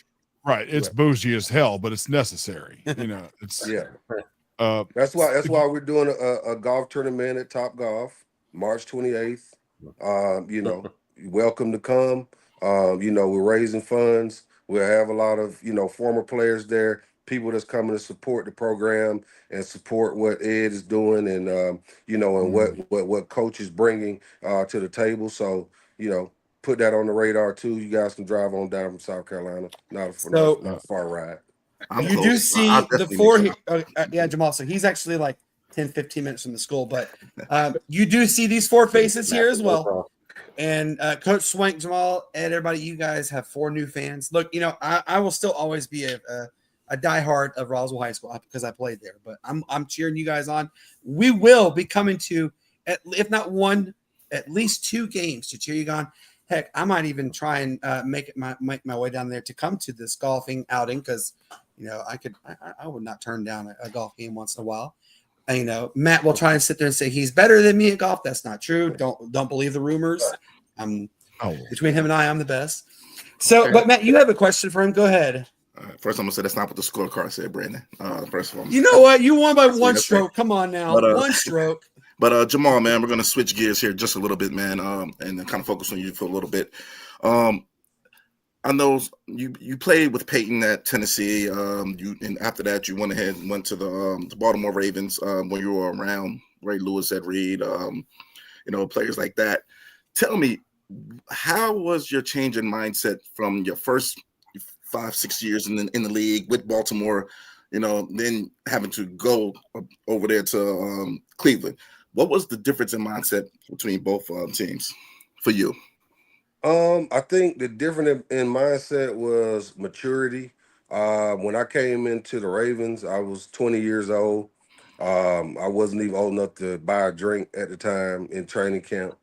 Right. It's bougie as hell, but it's necessary. It's That's why we're doing a golf tournament at Top Golf, March 28th. Welcome to come. We're raising funds. We'll have a lot of former players there, people that's coming to support the program and support what Ed is doing, and and what Coach is bringing to the table. So put that on the radar too. You guys can drive on down from South Carolina. Not a far ride. You do see the 4 Jamal. So he's actually like 10, 15 minutes from the school, but you do see these 4 faces here as well. And Coach Swank, Jamal, and everybody, you guys have 4 new fans. Look, I will still always be a diehard of Roswell High School because I played there, but I'm cheering you guys on. We will be coming to, if not one, at least 2 games to cheer you on. Heck, I might even try and make my way down there to come to this golfing outing because I would not turn down a golf game once in a while. And, Matt will try and sit there and say he's better than me at golf. That's not true. Don't believe the rumors. Between him and I'm the best. So, but Matt, you have a question for him. Go ahead. First, I'm gonna say that's not what the scorecard said, Brandon. First of all, you know what? You won by 1 stroke. Come on now, 1 stroke. But Jamal, man, we're gonna switch gears here just a little bit, man, and then kind of focus on you for a little bit. I know you played with Peyton at Tennessee. And after that, you went ahead and went to the Baltimore Ravens when you were around Ray Lewis, Ed Reed, players like that. Tell me, how was your change in mindset from your first 5-6 years in the league with Baltimore, then having to go over there to Cleveland? What was the difference in mindset between both teams for you? I think the difference in mindset was maturity. When I came into the Ravens, I was 20 years old. I wasn't even old enough to buy a drink at the time in training camp.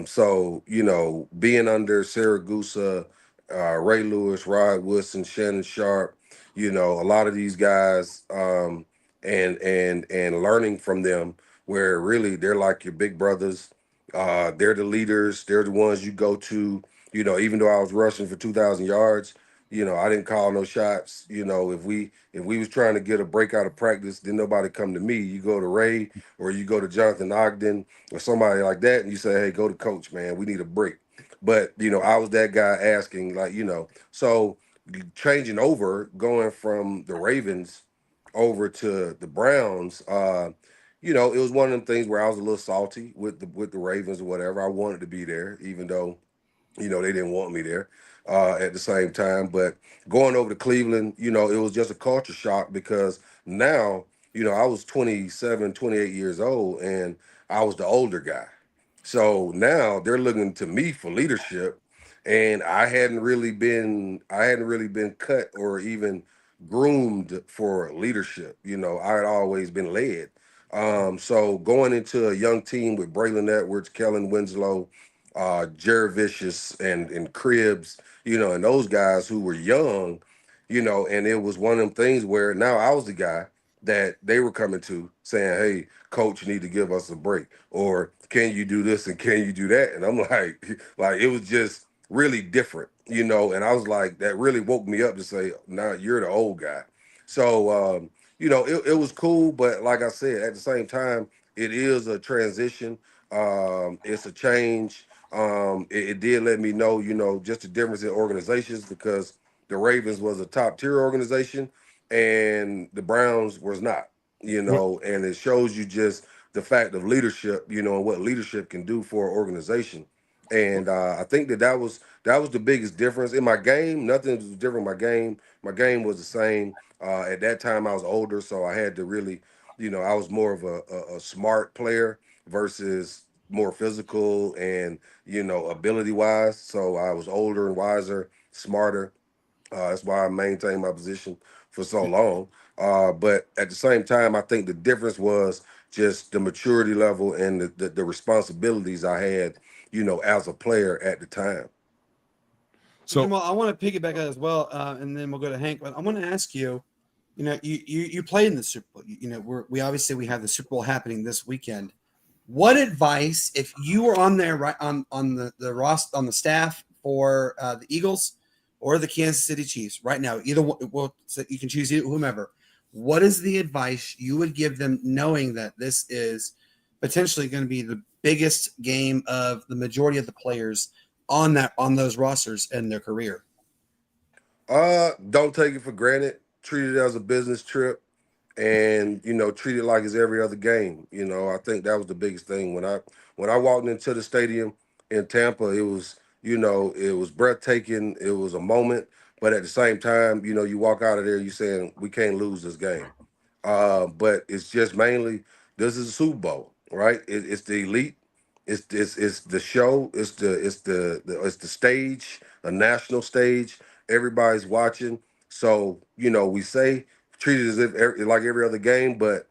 So, being under Siragusa, Ray Lewis, Rod Woodson, Shannon Sharp, a lot of these guys, and learning from them, where really they're like your big brothers. They're the leaders. They're the ones you go to. Even though I was rushing for 2,000 yards, I didn't call no shots. If we was trying to get a break out of practice, then nobody come to me. You go to Ray or you go to Jonathan Ogden or somebody like that, and you say, "Hey, go to Coach, man. We need a break." But I was that guy asking, so changing over, going from the Ravens over to the Browns. It was one of them things where I was a little salty with the Ravens or whatever. I wanted to be there, even though, they didn't want me there at the same time. But going over to Cleveland, it was just a culture shock because now, I was 27, 28 years old, and I was the older guy. So now they're looking to me for leadership, and I hadn't really been cut or even groomed for leadership. I had always been led. So going into a young team with Braylon Edwards, Kellen Winslow, Jared Vicious, and Cribbs, and those guys who were young, and it was one of them things where now I was the guy that they were coming to saying, "Hey, coach, you need to give us a break," or "Can you do this and can you do that?" And I'm like, like it was just really different, And I was like, that really woke me up to say, "Now you're the old guy." So, it was cool, but like I said, at the same time, it is a transition. It's a change. It did let me know, just the difference in organizations because the Ravens was a top tier organization and the Browns was not, What and it shows you just the fact of leadership, and what leadership can do for an organization. And I think that was the biggest difference in my game. Nothing was different in my game. My game was the same. At that time, I was older, so I had to really, I was more of a smart player versus more physical and ability wise. So I was older and wiser, smarter. That's why I maintained my position for so long. But at the same time, I think the difference was just the maturity level and the responsibilities I had, as a player at the time. So so Jamal, I want to piggyback as well, and then we'll go to Hank. But I want to ask you, you play in the Super Bowl. We obviously we have the Super Bowl happening this weekend. What advice, if you were on there right on the roster on the staff for the Eagles or the Kansas City Chiefs right now, either one, well, so you can choose whomever. What is the advice you would give them, knowing that this is potentially going to be the biggest game of the majority of the players on those rosters in their career? Don't take it for granted. Treat it as a business trip, and treat it like it's every other game. I think that was the biggest thing when I walked into the stadium in Tampa. It was breathtaking. It was a moment, but at the same time, you walk out of there, you saying we can't lose this game. But it's just mainly this is a Super Bowl, right? It's the elite. It's the show. It's the stage, a national stage. Everybody's watching. So we say treat it as if like every other game, but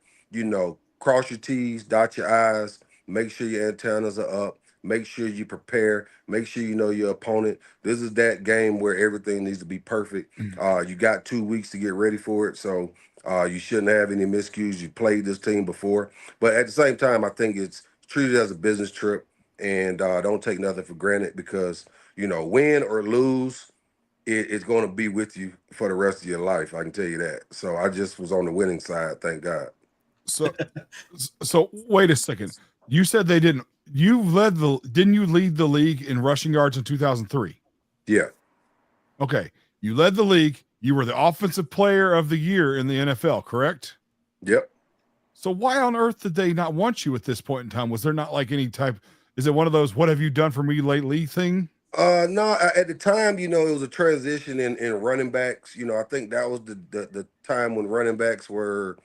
cross your T's, dot your I's, make sure your antennas are up, make sure you prepare, make sure you know your opponent. This is that game where everything needs to be perfect. You got 2 weeks to get ready for it, so you shouldn't have any miscues. You played this team before, but at the same time, I think it's treated as a business trip, and don't take nothing for granted because win or lose, it's going to be with you for the rest of your life. I can tell you that. So I just was on the winning side, thank God. so so wait a second. You said they didn't. Didn't you lead the league in rushing yards in 2003? Yeah. Okay, you led the league. You were the offensive player of the year in the NFL, correct? Yep. So why on earth did they not want you at this point in time? Was there not like any type? Is it one of those "What have you done for me lately" thing? No, at the time, it was a transition in running backs. I think that was the time when running backs were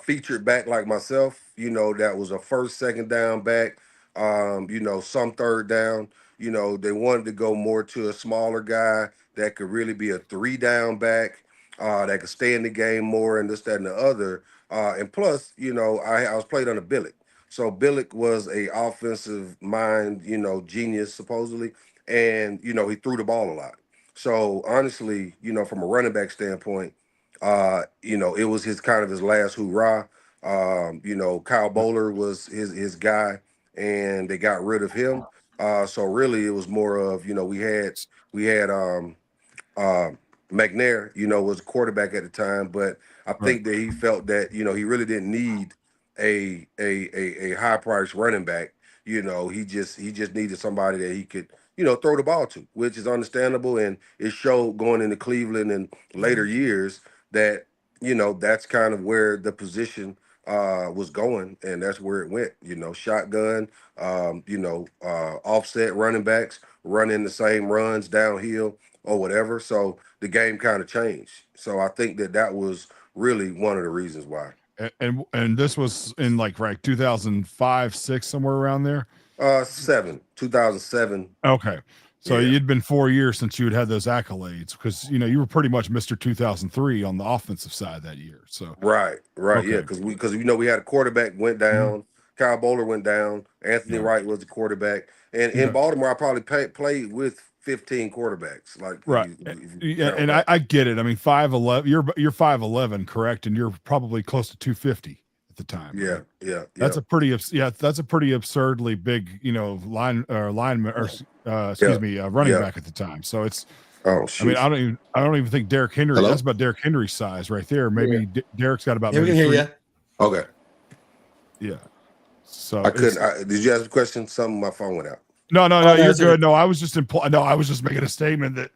featured back like myself. That was a first, second down back. Some third down. They wanted to go more to a smaller guy that could really be a three down back, that could stay in the game more and this, that, and the other. And plus, I was played under Billick. So Billick was a offensive mind, genius supposedly, and he threw the ball a lot. So honestly, from a running back standpoint, it was his kind of his last hoorah. Kyle Bowler was his guy, and they got rid of him. So really, it was more of we had uh, McNair, was quarterback at the time, but I Right. think that he felt that he really didn't need a high price running back. He just needed somebody that he could throw the ball to, which is understandable, and it showed going into Cleveland in later years that that's kind of where the position was going, and that's where it went. Shotgun, offset running backs running the same runs downhill or whatever. So the game kind of changed. So I think that was really one of the reasons why. And this was in like 2005, 6, somewhere around there. 2007. Okay. So Yeah. you'd been 4 years since you had those accolades because you were pretty much Mr. 2003 on the offensive side that year. So Right, yeah, okay. because we had a quarterback went down, Kyle Bowler went down, Anthony Yeah. Wright was the quarterback, and in Yeah. Baltimore I probably played with 15 quarterbacks. Like Right. if you Yeah, count and back. I get it. I mean, 5'11", you're 5'11", correct? And you're probably close to 250 at the time, Yeah, right? yeah, That's a pretty that's a pretty absurdly big, lineman or yeah, running yeah. back at the time. So it's Oh I mean, shoot! I don't even think Derrick Henry. Hello? That's about Derrick Henry's size right there. Yeah. Maybe Derrick's got about Yeah, we maybe can hear 3. you. Okay, Yeah. So I it's couldn't. Did you ask a question? Something my phone went out. no, Oh, no, you're it's okay. good. No, I was just I was just making a statement that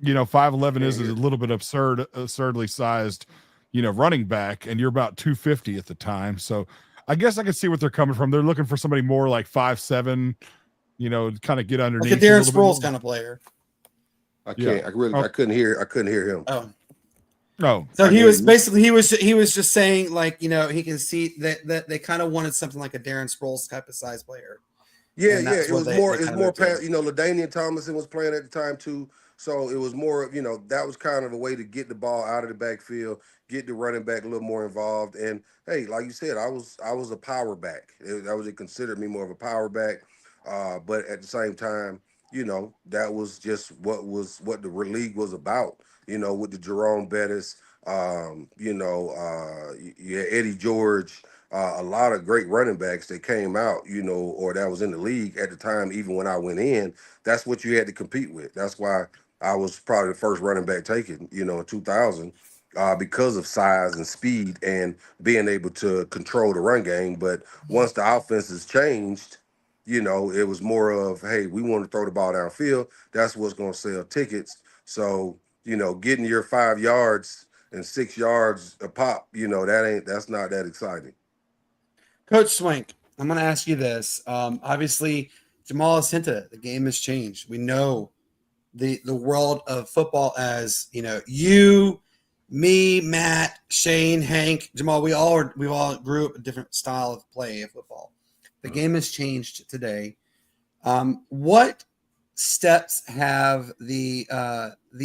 5'11" is a little bit absurdly sized, running back, and you're about 250 at the time. So I guess I can see what they're coming from. They're looking for somebody more like 5'7", kind of get underneath Like a Darren little bit more. Sproles kind of player. I Yeah. can't. I couldn't hear him. Oh. Oh, So I he hear was you. basically he was just saying like he can see that they kind of wanted something like a Darren Sproles type of size player. Yeah, And yeah. that's It what was they more. kind It's of more moved to. past. LaDainian Tomlinson was playing at the time too. So it was more of that was kind of a way to get the ball out of the backfield, get the running back a little more involved. And hey, like you said, I was a power back. It considered me more of a power back. But at the same time, that was just what the league was about. With the Jerome Bettis, yeah, Eddie George. A lot of great running backs that came out, or that was in the league at the time, even when I went in, that's what you had to compete with. That's why I was probably the first running back taken, in 2000, because of size and speed and being able to control the run game. But once the offense has changed, it was more of, hey, we want to throw the ball downfield. That's what's going to sell tickets. So, getting your 5 yards and 6 yards a pop, that's not that exciting. Coach Swank, I'm going to ask you this. Obviously, Jamal has hinted the game has changed. We know the world of football as you, me, Matt, Shane, Hank, Jamal. We all grew up a different style of play of football. The game has changed today. What steps have the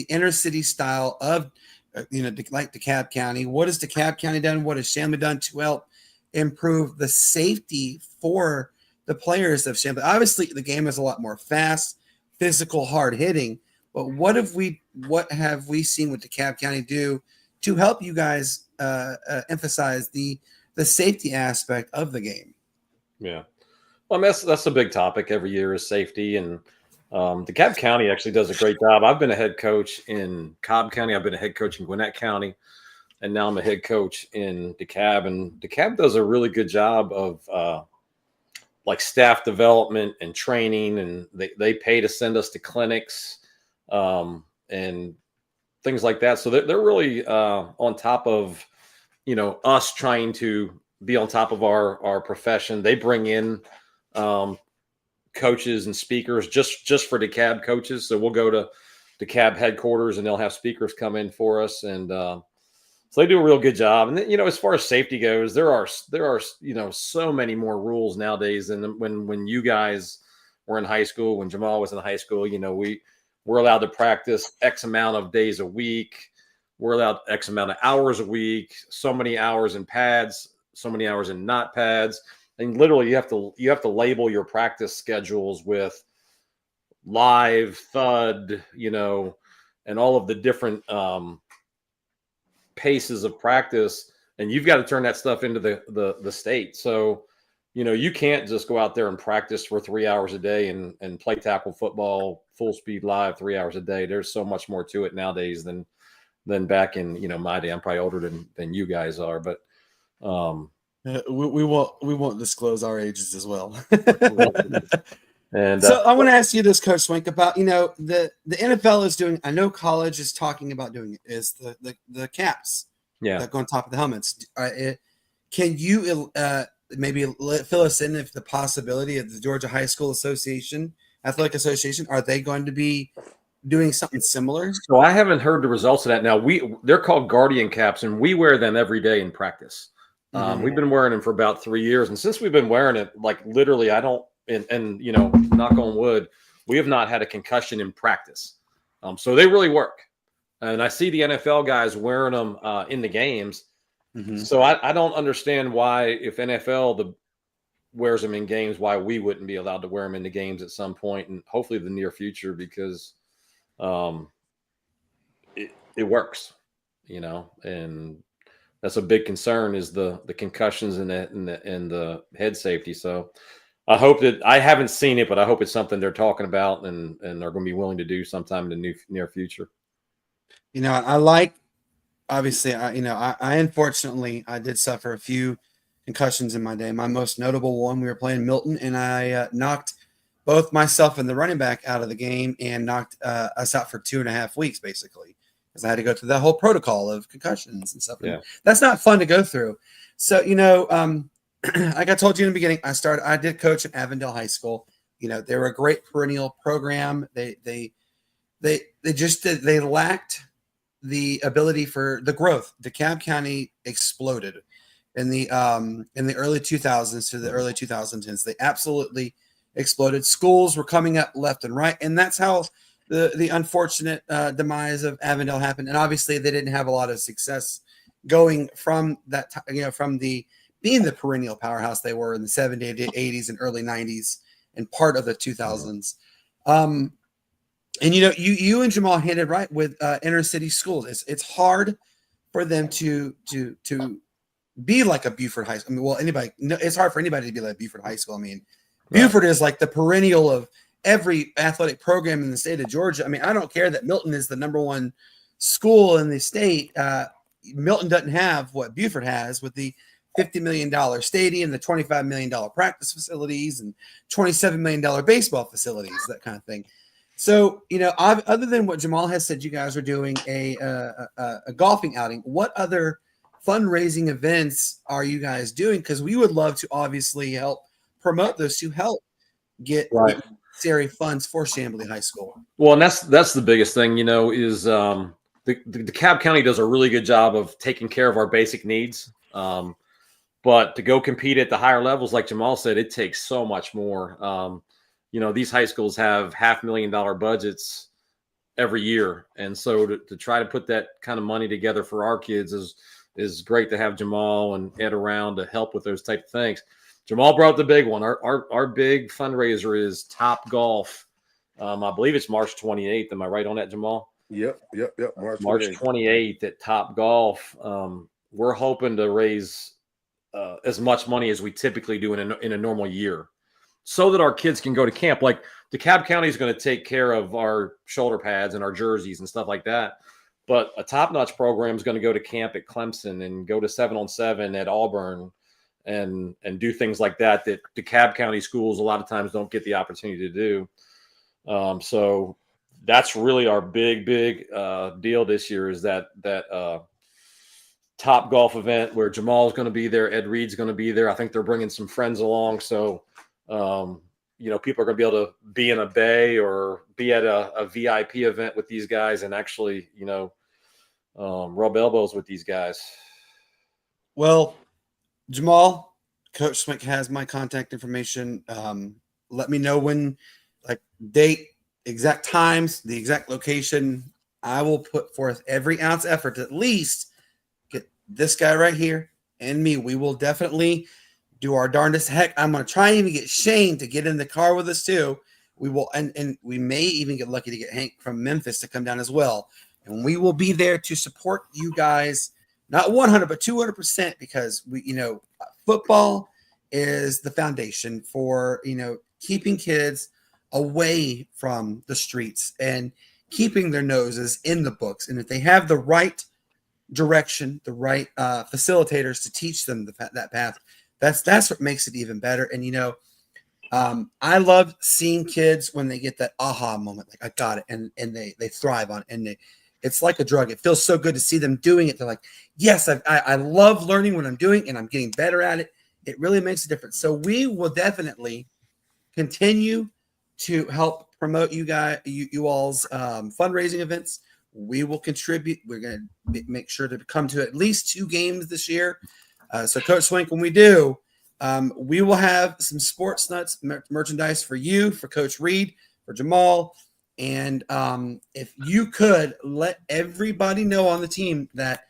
inner city style of like DeKalb County? What has DeKalb County done? What has Chamblee done to help improve the safety for the players of Chamblee? Obviously, the game is a lot more fast, physical, hard hitting. But what have we seen with DeKalb County do to help you guys emphasize the safety aspect of the game? Yeah. Well, I mean, that's a big topic every year is safety. And DeKalb County actually does a great job. I've been a head coach in Cobb County. I've been a head coach in Gwinnett County. And now I'm a head coach in DeKalb. And DeKalb does a really good job of like staff development and training. And they pay to send us to clinics and things like that. So they're really on top of, us trying to be on top of our profession. They bring in coaches and speakers just for DeKalb coaches. So we'll go to DeKalb headquarters and they'll have speakers come in for us. And so they do a real good job. And then, as far as safety goes, there are so many more rules nowadays than when you guys were in high school, when Jamal was in high school. We're allowed to practice X amount of days a week. We're allowed X amount of hours a week, so many hours in pads, so many hours in not pads. And literally you have to label your practice schedules with live, thud, and all of the different paces of practice. And you've got to turn that stuff into the state. So, you can't just go out there and practice for 3 hours a day and play tackle football full speed live 3 hours a day. There's so much more to it nowadays than back in, my day. I'm probably older than you guys are, but we won't disclose our ages as well. and so I want to ask you this, Coach Swank, about the NFL is doing. I know college is talking about doing it. Is the caps that go on top of the helmets? Can you maybe fill us in if the possibility of the Georgia High School Association, Athletic Association, are they going to be doing something similar? So I haven't heard the results of that. Now they're called Guardian caps, and we wear them every day in practice. We've been wearing them for about 3 years, and since we've been wearing it, like literally, I don't and knock on wood, we have not had a concussion in practice. So they really work. And I see the NFL guys wearing them in the games. Mm-hmm. So I don't understand why, if NFL wears them in games, why we wouldn't be allowed to wear them in the games at some point, and hopefully the near future, because it works, and that's a big concern, is the concussions and the head safety. So I hope that, I haven't seen it, but I hope it's something they're talking about and are going to be willing to do sometime in the near future. Obviously, I unfortunately, I did suffer a few concussions in my day. My most notable one, we were playing Milton, and I knocked both myself and the running back out of the game, and knocked us out for 2.5 weeks, basically, because I had to go through that whole protocol of concussions and stuff. Yeah. And that's not fun to go through. So, like I told you in the beginning, I did coach at Avondale High School. They were a great perennial program. They lacked the ability for the growth. DeKalb County exploded in the early 2000s to the early 2010s. They absolutely exploded. Schools were coming up left and right, and that's how the unfortunate demise of Avondale happened. And obviously, they didn't have a lot of success going from that, from being the perennial powerhouse they were in the 70s, 80s, and early 90s, and part of the 2000s. And you and Jamal hit it right with inner city schools. It's hard for them to be like a Buford High School. I mean, it's hard for anybody to be like Buford High School. I mean, right. Buford is like the perennial of every athletic program in the state of Georgia. I mean, I don't care that Milton is the #1 school in the state. Milton doesn't have what Buford has, with the $50 million stadium, the $25 million practice facilities, and $27 million baseball facilities, that kind of thing. So, other than what Jamal has said, you guys are doing a golfing outing. What other fundraising events are you guys doing? Because we would love to obviously help promote those, to help get necessary funds for Chamblee High School. Well, and that's the biggest thing, is the DeKalb County does a really good job of taking care of our basic needs. But to go compete at the higher levels, like Jamal said, it takes so much more. These high schools have $500,000 budgets every year. And so to try to put that kind of money together for our kids is great to have Jamal and Ed around to help with those type of things. Jamal brought the big one. Our big fundraiser is Top Golf. I believe it's March 28th. Am I right on that, Jamal? Yep. March 28th at Top Golf. We're hoping to raise as much money as we typically do in a normal year, so that our kids can go to camp. Like, DeKalb County is going to take care of our shoulder pads and our jerseys and stuff like that. But a top-notch program is going to go to camp at Clemson and go to 7-on-7 at Auburn and do things like that DeKalb County schools a lot of times don't get the opportunity to do. So that's really our big deal this year, is that Top Golf event where Jamal's going to be there. Ed Reed's going to be there. I think they're bringing some friends along. So, people are going to be able to be in a bay or be at a VIP event with these guys and actually, rub elbows with these guys. Well, Jamal, Coach Swank has my contact information. Let me know when, date, exact times, the exact location. I will put forth every ounce effort to at least get this guy right here and me. We will definitely do our darndest. Heck, I'm going to try and even get Shane to get in the car with us too. We will, and we may even get lucky to get Hank from Memphis to come down as well. And we will be there to support you guys, not 100, but 200%, because football is the foundation for, keeping kids away from the streets and keeping their noses in the books. And if they have the right direction, the right facilitators to teach them that path, that's what makes it even better. And, I love seeing kids when they get that aha moment, like, I got it. And they thrive on it. And it's like a drug. It feels so good to see them doing it. They're like, yes, I love learning what I'm doing, and I'm getting better at it. It really makes a difference. So we will definitely continue to help promote you all's fundraising events. We will contribute. We're going to make sure to come to at least 2 games this year. So Coach Swank, when we do, We will have some Sportz Nutz merchandise for you, for Coach Reed, for Jamal. And if you could let everybody know on the team that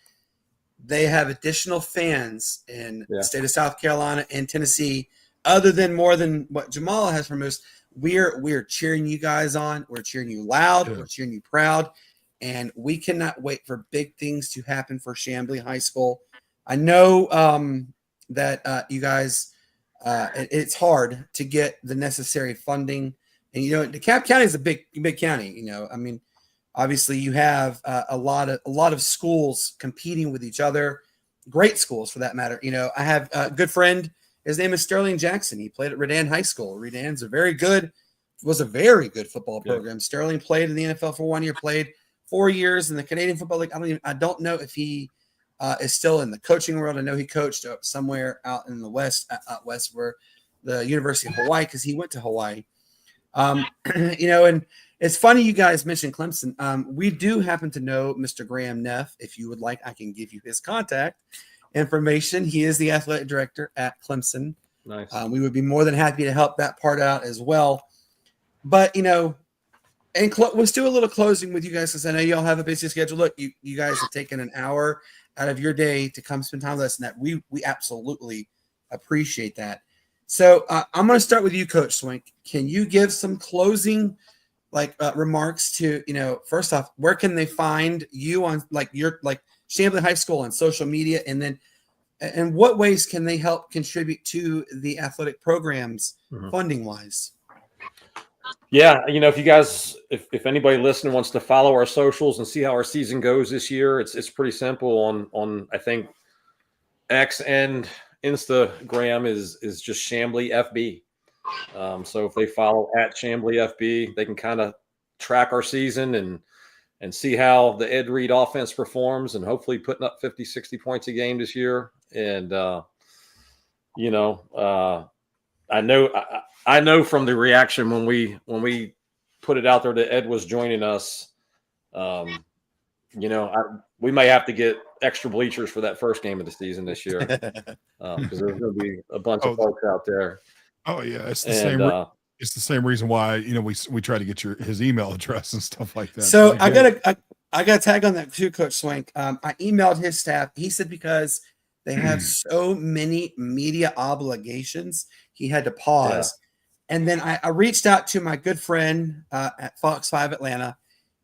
they have additional fans in the state of South Carolina and Tennessee, other than more than what Jamal has from us, we're cheering you guys on. We're cheering you loud. We're cheering you proud. And we cannot wait for big things to happen for Chamblee High School. I know that you guys, it's hard to get the necessary funding. And, DeKalb County is a big county. I mean, obviously you have a lot of schools competing with each other, great schools for that matter. I have a good friend. His name is Sterling Jackson. He played at Redan High School. Redan's was a very good football program. Sterling played in the NFL for 1 year, played 4 years in the Canadian Football League. I don't know if he is still in the coaching world. I know he coached somewhere out in the west, out west, where the University of Hawaii, because he went to Hawaii. And it's funny you guys mentioned Clemson. We do happen to know Mr. Graham Neff. If you would like, I can give you his contact information. He is the athletic director at Clemson. Nice. We would be more than happy to help that part out as well. But, and let's do a little closing with you guys, because I know y'all have a busy schedule. Look, you guys have taken an hour out of your day to come spend time with us, and that we absolutely appreciate that. So I'm going to start with you, Coach Swank. Can you give some closing remarks to, first off, where can they find you on your Chamblee High School on social media, and then in what ways can they help contribute to the athletic programs funding wise? Yeah, if you guys, if anybody listening wants to follow our socials and see how our season goes this year, it's pretty simple on I think X and Instagram is just Chamblee FB. So if they follow at Chamblee FB, they can kind of track our season and see how the Ed Reed offense performs, and hopefully putting up 50, 60 points a game this year. And, I know from the reaction when we put it out there that Ed was joining us, we may have to get extra bleachers for that first game of the season this year, because there's going to be a bunch of folks out there. Oh yeah, it's the same. It's the same reason why we try to get his email address and stuff like that. So I got to tag on that too, Coach Swank. I emailed his staff. He said because they have so many media obligations, he had to pause. Yeah. And then I reached out to my good friend at Fox 5 Atlanta,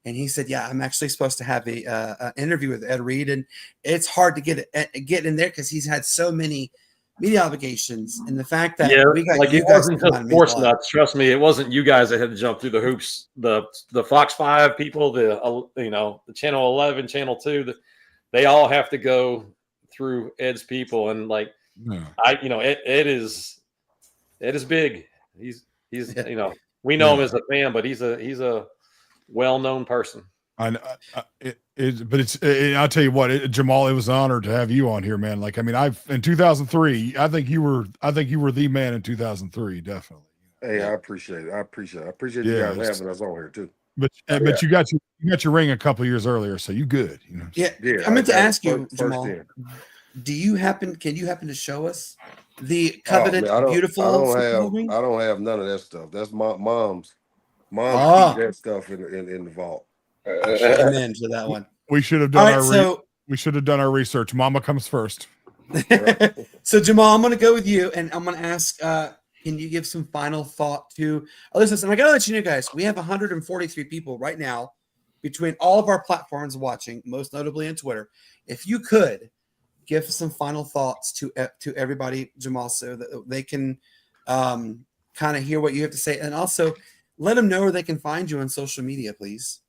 and he said, "Yeah, I'm actually supposed to have an interview with Ed Reed, and it's hard to get in there because he's had so many media obligations, and the fact that we got you guys wasn't just Sportz Nutz. Trust me, it wasn't you guys that had to jump through the hoops. The Fox 5 people, the Channel 11, Channel 2, they all have to go through Ed's people, and Ed is big. He's we know him as a fan, but he's a well-known person. I'll tell you what, Jamal, it was an honor to have you on here, man. In 2003, I think you were the man in 2003, definitely. Hey, I appreciate it. I appreciate you guys having us on here too. But you got your ring a couple of years earlier, so you good. Yeah. I meant to ask you, Jamal. Can you happen to show us the coveted, beautiful? I don't have none of that stuff. That's my mom's. Mom keep that stuff in the vault. Amen to that one. We should have done our research. Mama comes first. So Jamal, I'm going to go with you, and I'm going to ask, can you give some final thought to our listeners? And I got to let you know, guys, we have 143 people right now between all of our platforms watching, most notably on Twitter. If you could give some final thoughts to everybody, Jamal, so that they can kind of hear what you have to say, and also let them know where they can find you on social media, please.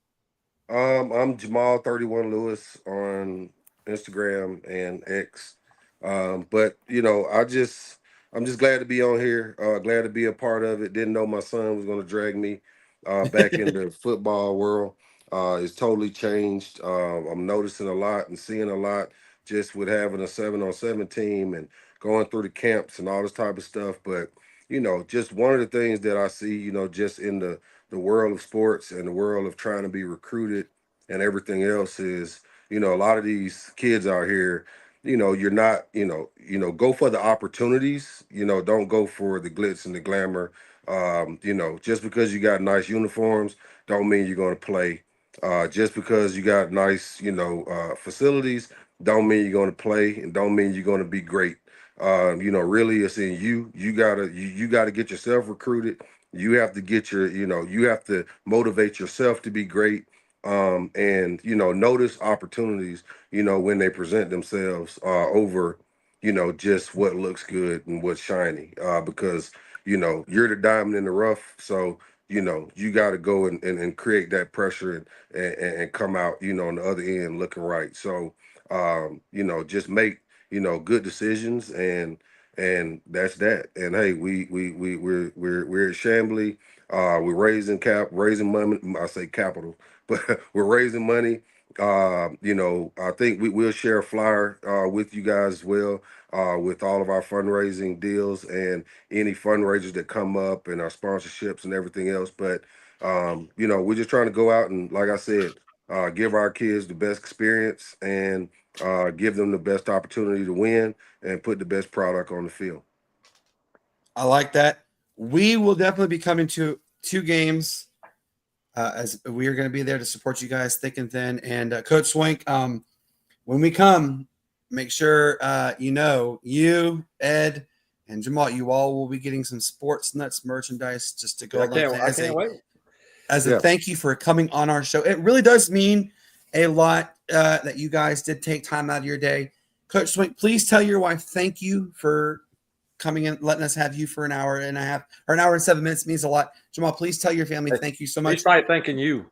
I'm Jamal 31 Lewis on Instagram and X. But I'm just glad to be on here. Glad to be a part of it. Didn't know my son was going to drag me back into the football world. It's totally changed. I'm noticing a lot and seeing a lot just with having a 7-on-7 team and going through the camps and all this type of stuff. But, just one of the things that I see, just in the world of sports and the world of trying to be recruited and everything else is, a lot of these kids out here, you're not, go for the opportunities. Don't go for the glitz and the glamour. Just because you got nice uniforms, don't mean you're going to play. Just because you got nice, facilities, don't mean you're going to play, and don't mean you're going to be great. Really, it's in you. You gotta get yourself recruited. You have to get you have to motivate yourself to be great. And notice opportunities, when they present themselves over, just what looks good and what's shiny. Because you're the diamond in the rough. So, you got to go and create that pressure and come out, on the other end looking right. So, just make, good decisions, and that's that. And hey, we're at Chamblee. We're raising money. I say capital, but we're raising money. I think we'll share a flyer with you guys as well, with all of our fundraising deals and any fundraisers that come up and our sponsorships and everything else. But we're just trying to go out and, like I said, give our kids the best experience and give them the best opportunity to win and put the best product on the field. I like that. We will definitely be coming to 2 games, as we are going to be there to support you guys thick and thin. And Coach Swank, when we come, make sure you, Ed, and Jamal, you all will be getting some Sportz Nutz merchandise just to go I can't wait. As a thank you for coming on our show. It really does mean a lot that you guys did take time out of your day. Coach Swank, please tell your wife thank you for coming in, letting us have you for an hour and a half, or an hour and 7 minutes. It means a lot. Jamal, please tell your family thank you so much. He's probably thanking you.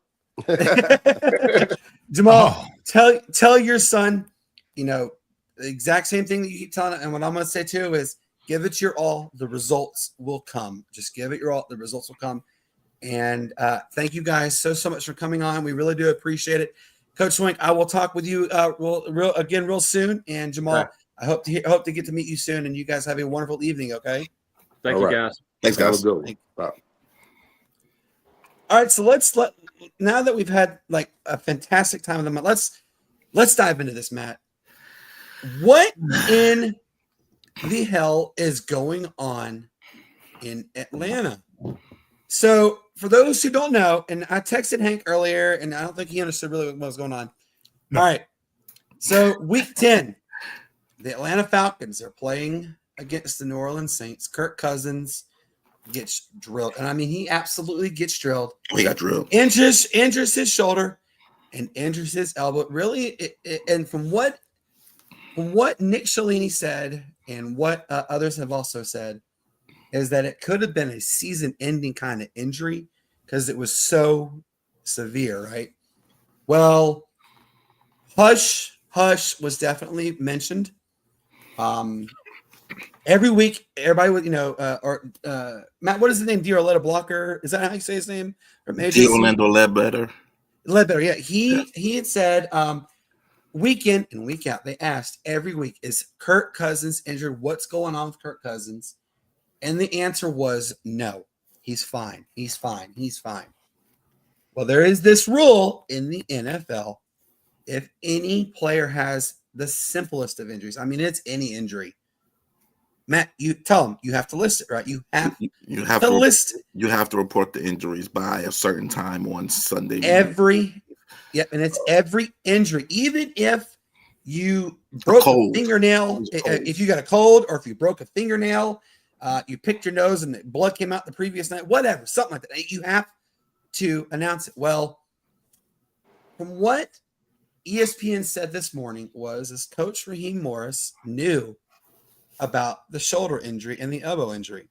Jamal, tell your son, the exact same thing that you keep telling him. And what I'm going to say too is give it your all. The results will come. Just give it your all. The results will come. And thank you guys so much for coming on. We really do appreciate it. Coach Swank, I will talk with you real soon. And Jamal, right. I hope to get to meet you soon. And you guys have a wonderful evening. Okay. Thank you, guys. Thanks, guys. All right. So now that we've had like a fantastic time of the month, let's dive into this, Matt. What in the hell is going on in Atlanta? So for those who don't know, and I texted Hank earlier, and I don't think he understood really what was going on. No. All right. So week 10, the Atlanta Falcons are playing against the New Orleans Saints. Kirk Cousins gets drilled. And I mean, he absolutely gets drilled. He got drilled. Injures his shoulder and injures his elbow. Really, and from what Nick Shalini said and what others have also said, is that it could have been a season-ending kind of injury because it was so severe, right? Well, hush was definitely mentioned. Every week, everybody would, Matt, what is his name? Diorletta Blocker? Is that how you say his name? Orlando Ledbetter. Ledbetter, yeah. He had said week in and week out, they asked every week, is Kirk Cousins injured? What's going on with Kirk Cousins? And the answer was no. He's fine. He's fine. He's fine. Well, there is this rule in the NFL. If any player has the simplest of injuries, I mean, it's any injury. Matt, you tell them you have to list it, right? You have to list it. You have to report the injuries by a certain time on Sunday. And it's every injury. Even if you broke a fingernail, if you got a cold, or if you broke a fingernail, you picked your nose and the blood came out the previous night, whatever, something like that. You have to announce it. Well, from what ESPN said this morning was Coach Raheem Morris knew about the shoulder injury and the elbow injury.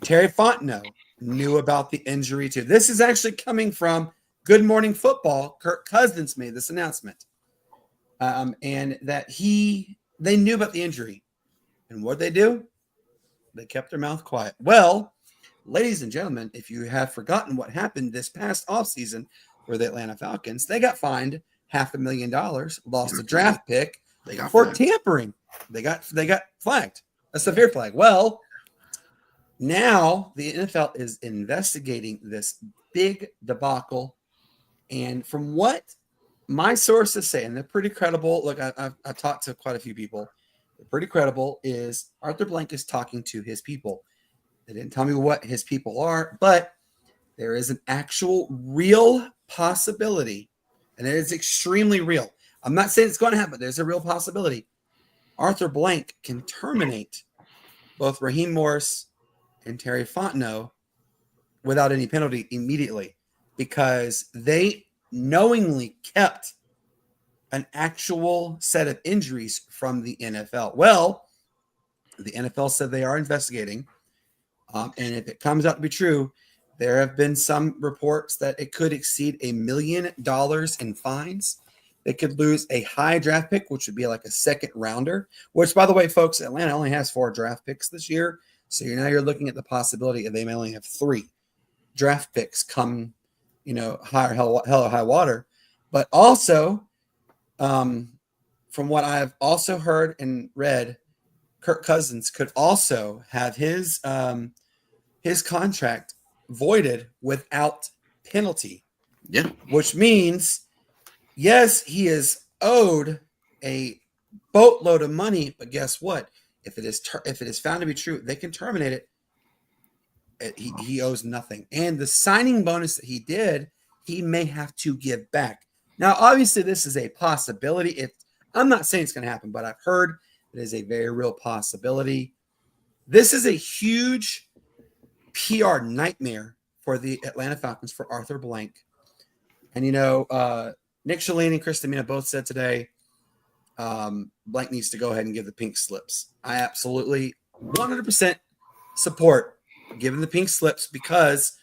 Terry Fontenot knew about the injury too. This is actually coming from Good Morning Football. Kirk Cousins made this announcement, and that they knew about the injury. And what did they do? They kept their mouth quiet. Well, ladies and gentlemen, if you have forgotten what happened this past offseason for the Atlanta Falcons, they got fined $500,000, lost a draft pick for tampering. They got flagged, a severe flag. Well, now the NFL is investigating this big debacle. And from what my sources say, and they're pretty credible. Look, I've talked to quite a few people. They're pretty credible. Is Arthur Blank is talking to his people. They didn't tell me what his people are, but there is an actual real possibility, and it is extremely real. I'm not saying it's going to happen, but there's a real possibility. Arthur Blank can terminate both Raheem Morris and Terry Fontenot without any penalty immediately because they knowingly kept an actual set of injuries from the NFL. Well, the NFL said they are investigating. And if it comes out to be true, there have been some reports that it could exceed $1 million in fines. They could lose a high draft pick, which would be like a second rounder, which, by the way, folks, Atlanta only has 4 draft picks this year. So you're looking at the possibility of they may only have 3 draft picks come, hell or high water. But also, from what I've also heard and read, Kirk Cousins could also have his contract voided without penalty. Yeah. Which means, yes, he is owed a boatload of money, but guess what? If it is found to be true, they can terminate it. He owes nothing. And the signing bonus that he did, he may have to give back. Now, obviously, this is a possibility. I'm not saying it's going to happen, but I've heard it is a very real possibility. This is a huge PR nightmare for the Atlanta Falcons, for Arthur Blank. And, Nick Shalene and Chris Demina both said today, Blank needs to go ahead and give the pink slips. I absolutely 100% support giving the pink slips because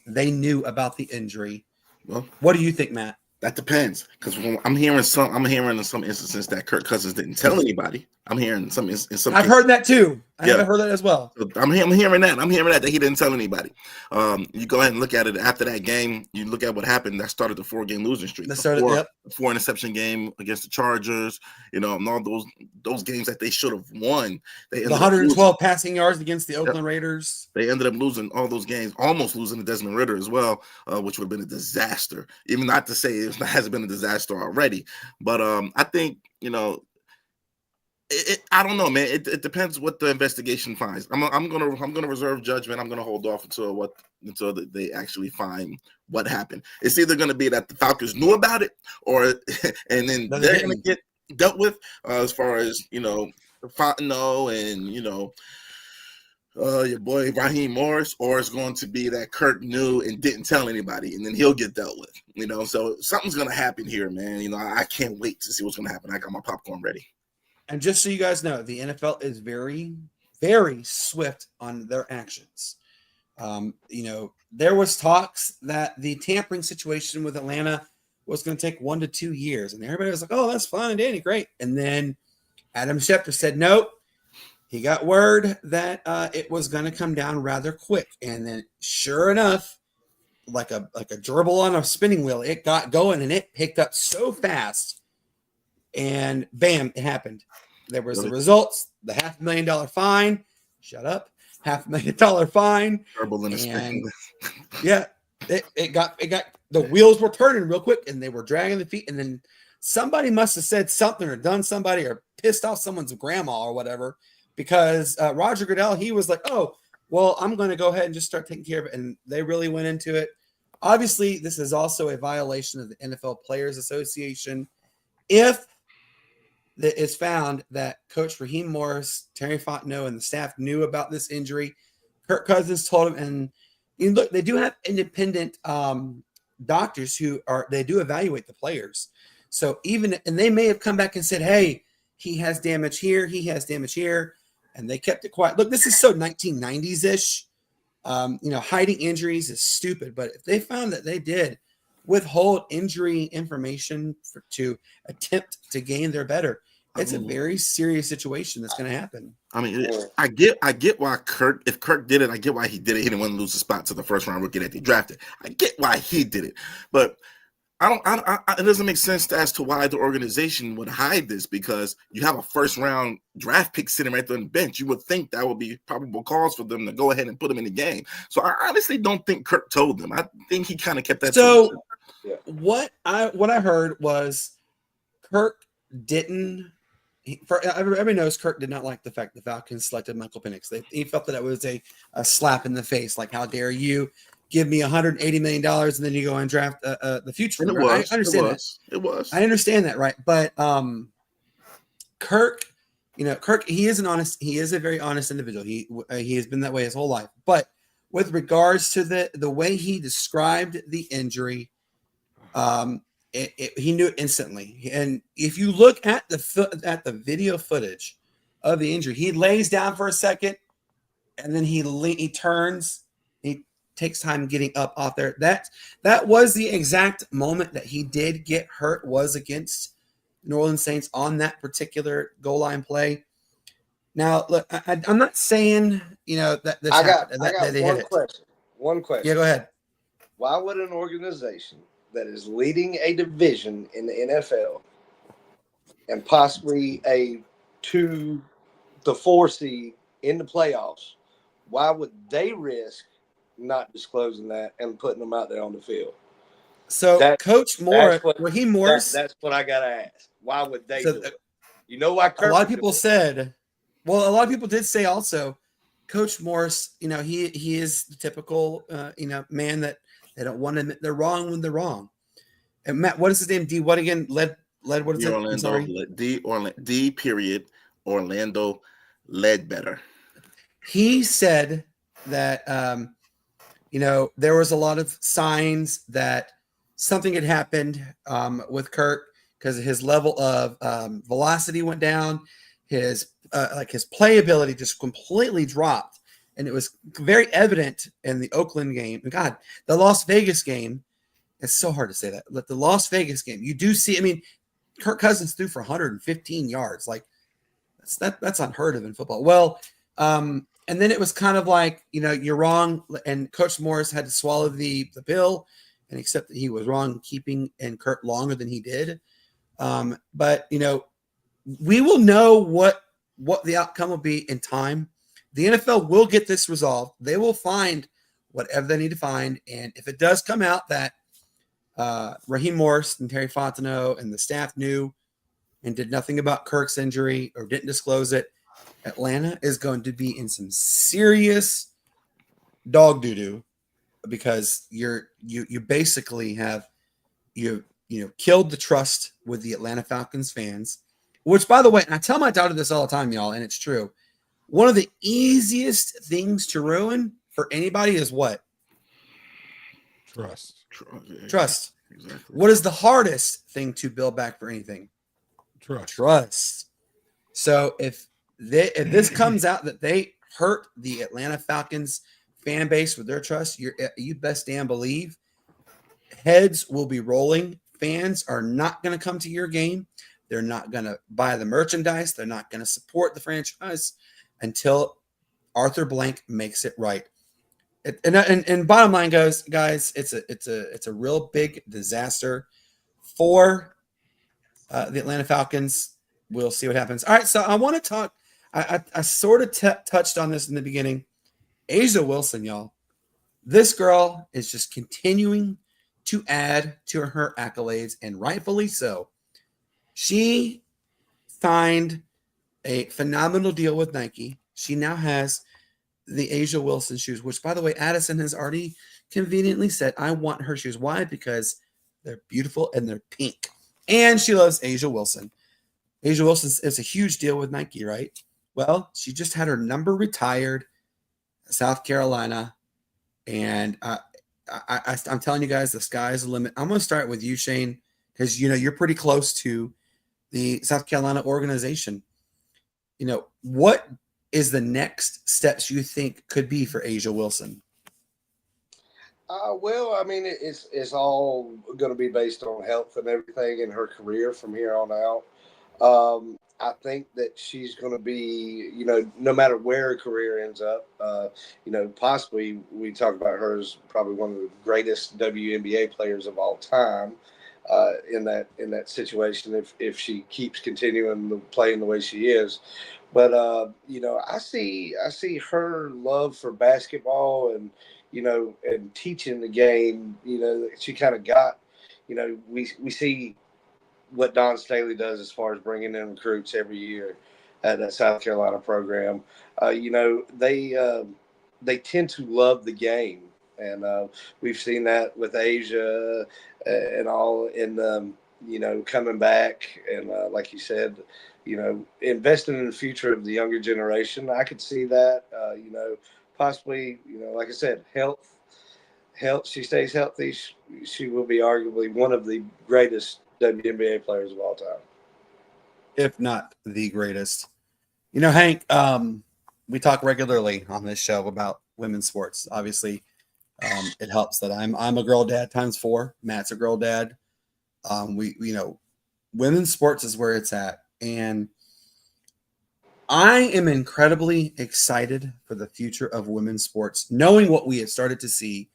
they knew about the injury. Well, what do you think, Matt? That depends, because I'm hearing in some instances that Kirk Cousins didn't tell anybody. I'm hearing some. I've heard that too. I've heard that as well. So I'm hearing that he didn't tell anybody. You go ahead and look at it after that game. You look at what happened. That started the 4-game losing streak. That started the 4 interception game against the Chargers. And all those games that they should have won. They the 112 passing yards against the Oakland Raiders. They ended up losing all those games, almost losing to Desmond Ridder as well, which would have been a disaster. Even not to say it hasn't been a disaster already, but I think I don't know, man. It depends what the investigation finds. I'm gonna reserve judgment. I'm gonna hold off until they actually find what happened. It's either gonna be that the Falcons knew about it, or and then they're gonna get dealt with as far as Fontenot and your boy Raheem Morris, or it's going to be that Kirk knew and didn't tell anybody, and then he'll get dealt with. So something's gonna happen here, man. I can't wait to see what's gonna happen. I got my popcorn ready. And just so you guys know, the NFL is very, very swift on their actions. There was talks that the tampering situation with Atlanta was going to take 1 to 2 years. And everybody was like, oh, that's fine and dandy, great. And then Adam Schefter said, nope. He got word that it was going to come down rather quick. And then sure enough, like a gerbil on a spinning wheel, it got going and it picked up so fast. And bam, it happened. There was the results, the $500,000 fine. Shut up. $500,000 fine. And yeah, it got the wheels were turning real quick and they were dragging the feet. And then somebody must have said something or done somebody or pissed off someone's grandma or whatever, because Roger Goodell, he was like, oh, well, I'm going to go ahead and just start taking care of it. And they really went into it. Obviously, this is also a violation of the NFL Players Association. If that is found that Coach Raheem Morris, Terry Fontenot, and the staff knew about this injury, Kirk Cousins told him, and look, they do have independent doctors they do evaluate the players. So and they may have come back and said, hey, he has damage here, he has damage here, and they kept it quiet. Look, this is so 1990s-ish. Hiding injuries is stupid, but if they found that they did withhold injury information to attempt to gain their better, it's a very serious situation that's going to happen. I mean, I get why Kirk, if Kirk did it, I get why he did it. He didn't want to lose the spot to the first round rookie that they drafted. I get why he did it, but it doesn't make sense as to why the organization would hide this, because you have a first round draft pick sitting right there on the bench. You would think that would be probable cause for them to go ahead and put him in the game. So I honestly don't think Kirk told them. I think he kind of kept that. So Yeah. What I heard was Kirk didn't. Everybody knows Kirk did not like the fact the Falcons selected Michael Penix. He felt that it was a slap in the face. Like, how dare you give me $180 million and then you go and draft the future? And I understand that. It was. I understand that, right? But Kirk, Kirk, he is a very honest individual. He has been that way his whole life. But with regards to the way he described the injury, he knew it instantly. And if you look at the video footage of the injury, he lays down for a second, and then he turns. He takes time getting up off there. That was the exact moment that he did get hurt, was against New Orleans Saints on that particular goal line play. Now, look, I'm not saying that this happened. I got one question. One question. Yeah, go ahead. Why would an organization that is leading a division in the NFL and possibly a 2 to 4 seed in the playoffs, why would they risk not disclosing that and putting them out there on the field? So Coach Morris, Raheem Morris. That's what I gotta ask. Why would they do it? You know why? A lot of people said. Well, a lot of people did say also, Coach Morris. He is the typical man that they don't want to admit they're wrong when they're wrong. And Matt, what is his name? D. What again? Led. What is it? I'm sorry. D. Period. Orlando Ledbetter. He said that there was a lot of signs that something had happened with Kirk because his level of velocity went down. His playability just completely dropped, and it was very evident in the Oakland game. God, the Las Vegas game. It's so hard to say that. But the Las Vegas game, you do see. I mean, Kirk Cousins threw for 115 yards. Like that's unheard of in football. Well, and then it was kind of like you're wrong, and Coach Morris had to swallow the pill and accept that he was wrong, keeping in Kirk longer than he did. But we will know what the outcome will be in time. The NFL will get this resolved. They will find whatever they need to find, and if it does come out that Raheem Morris and Terry Fontenot and the staff knew and did nothing about Kirk's injury or didn't disclose it, Atlanta is going to be in some serious dog doo-doo because you basically have killed the trust with the Atlanta Falcons fans, which, by the way, and I tell my daughter this all the time, y'all, and it's true. One of the easiest things to ruin for anybody is what? Trust. Trust. Exactly. What is the hardest thing to build back for anything? Trust. So if this comes out that they hurt the Atlanta Falcons fan base with their trust, you best damn believe heads will be rolling. Fans are not going to come to your game. They're not going to buy the merchandise. They're not going to support the franchise until Arthur Blank makes it right. And bottom line goes, guys, it's a real big disaster for the Atlanta Falcons. We'll see what happens. All right, so I want to talk. I sort of touched on this in the beginning. A'ja Wilson, y'all. This girl is just continuing to add to her accolades, and rightfully so. She signed a phenomenal deal with Nike. She now has the A'ja Wilson shoes, which, by the way, Addison has already conveniently said, I want her shoes. Why? Because they're beautiful and they're pink. And she loves A'ja Wilson. A'ja Wilson is a huge deal with Nike, right? Well, she just had her number retired, South Carolina. And I'm telling you guys, the sky is the limit. I'm going to start with you, Shane, because, you're pretty close to the South Carolina organization. What is the next steps you think could be for A'ja Wilson? Well, I mean, it's all going to be based on health and everything in her career from here on out. I think that she's going to be, no matter where her career ends up, possibly we talk about her as probably one of the greatest WNBA players of all time in that situation if she keeps continuing to play in the way she is. But I see her love for basketball and and teaching the game. She kind of got we see what Don Staley does as far as bringing in recruits every year at that South Carolina program. They tend to love the game, and we've seen that with Asia and all in coming back and like you said, investing in the future of the younger generation. I could see that, possibly, like I said, health. She stays healthy. She will be arguably one of the greatest WNBA players of all time, if not the greatest. Hank, we talk regularly on this show about women's sports. Obviously, it helps that I'm a girl dad times 4. Matt's a girl dad. Women's sports is where it's at, and I am incredibly excited for the future of women's sports, knowing what we have started to see.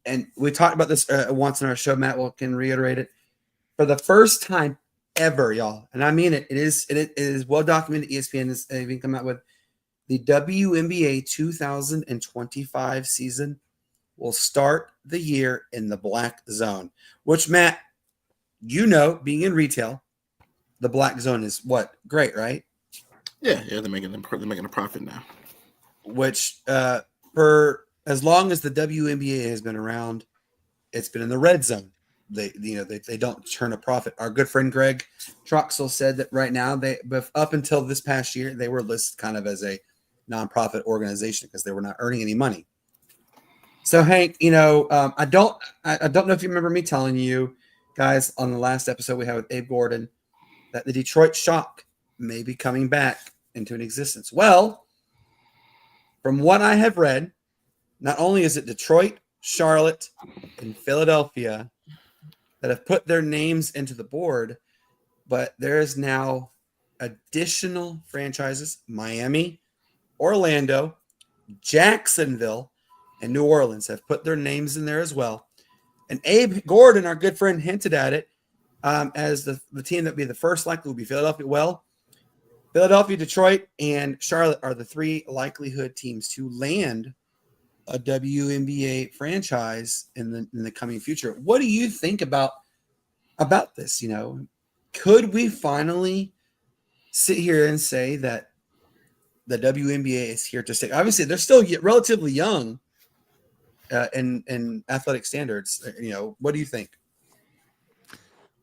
And we talked about this once in our show. Matt can reiterate it. For the first time ever, y'all, and I mean it. It is well documented. ESPN has even come out with the WNBA 2025 season will start the year in the black zone, which, Matt, being in retail, the black zone is what? Great, right? Yeah, they're making a profit now. Which for as long as the WNBA has been around, it's been in the red zone. They don't turn a profit. Our good friend Greg Troxel said that right now up until this past year, they were listed kind of as a nonprofit organization because they were not earning any money. So Hank, I don't know if you remember me telling you guys on the last episode we had with Abe Gordon that the Detroit Shock may be coming back into an existence. Well, from what I have read, not only is it Detroit, Charlotte, and Philadelphia that have put their names into the board, but there is now additional franchises: Miami, Orlando, Jacksonville, and New Orleans have put their names in there as well. And Abe Gordon, our good friend, hinted at it as the team that would be the first likely will be Philadelphia. Well, Philadelphia, Detroit, and Charlotte are the 3 likelihood teams to land a WNBA franchise in the coming future. What do you think about this? Could we finally sit here and say that the WNBA is here to stay? Obviously, they're still relatively young in athletic standards. What do you think?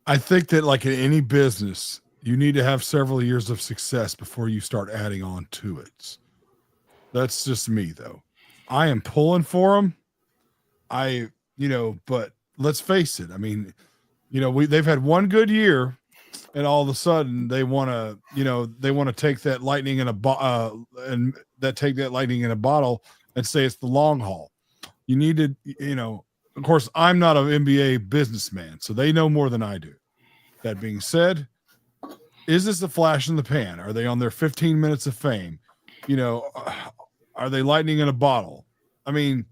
I think that, like in any business, you need to have several years of success before you start adding on to it. That's just me, though. I am pulling for them. But let's face it. I mean, they've had one good year, and all of a sudden they want to take that lightning in a bottle and say it's the long haul. You need to, of course, I'm not an NBA businessman, so they know more than I do. That being said, is this a flash in the pan? Are they on their 15 minutes of fame? Are they lightning in a bottle? I mean,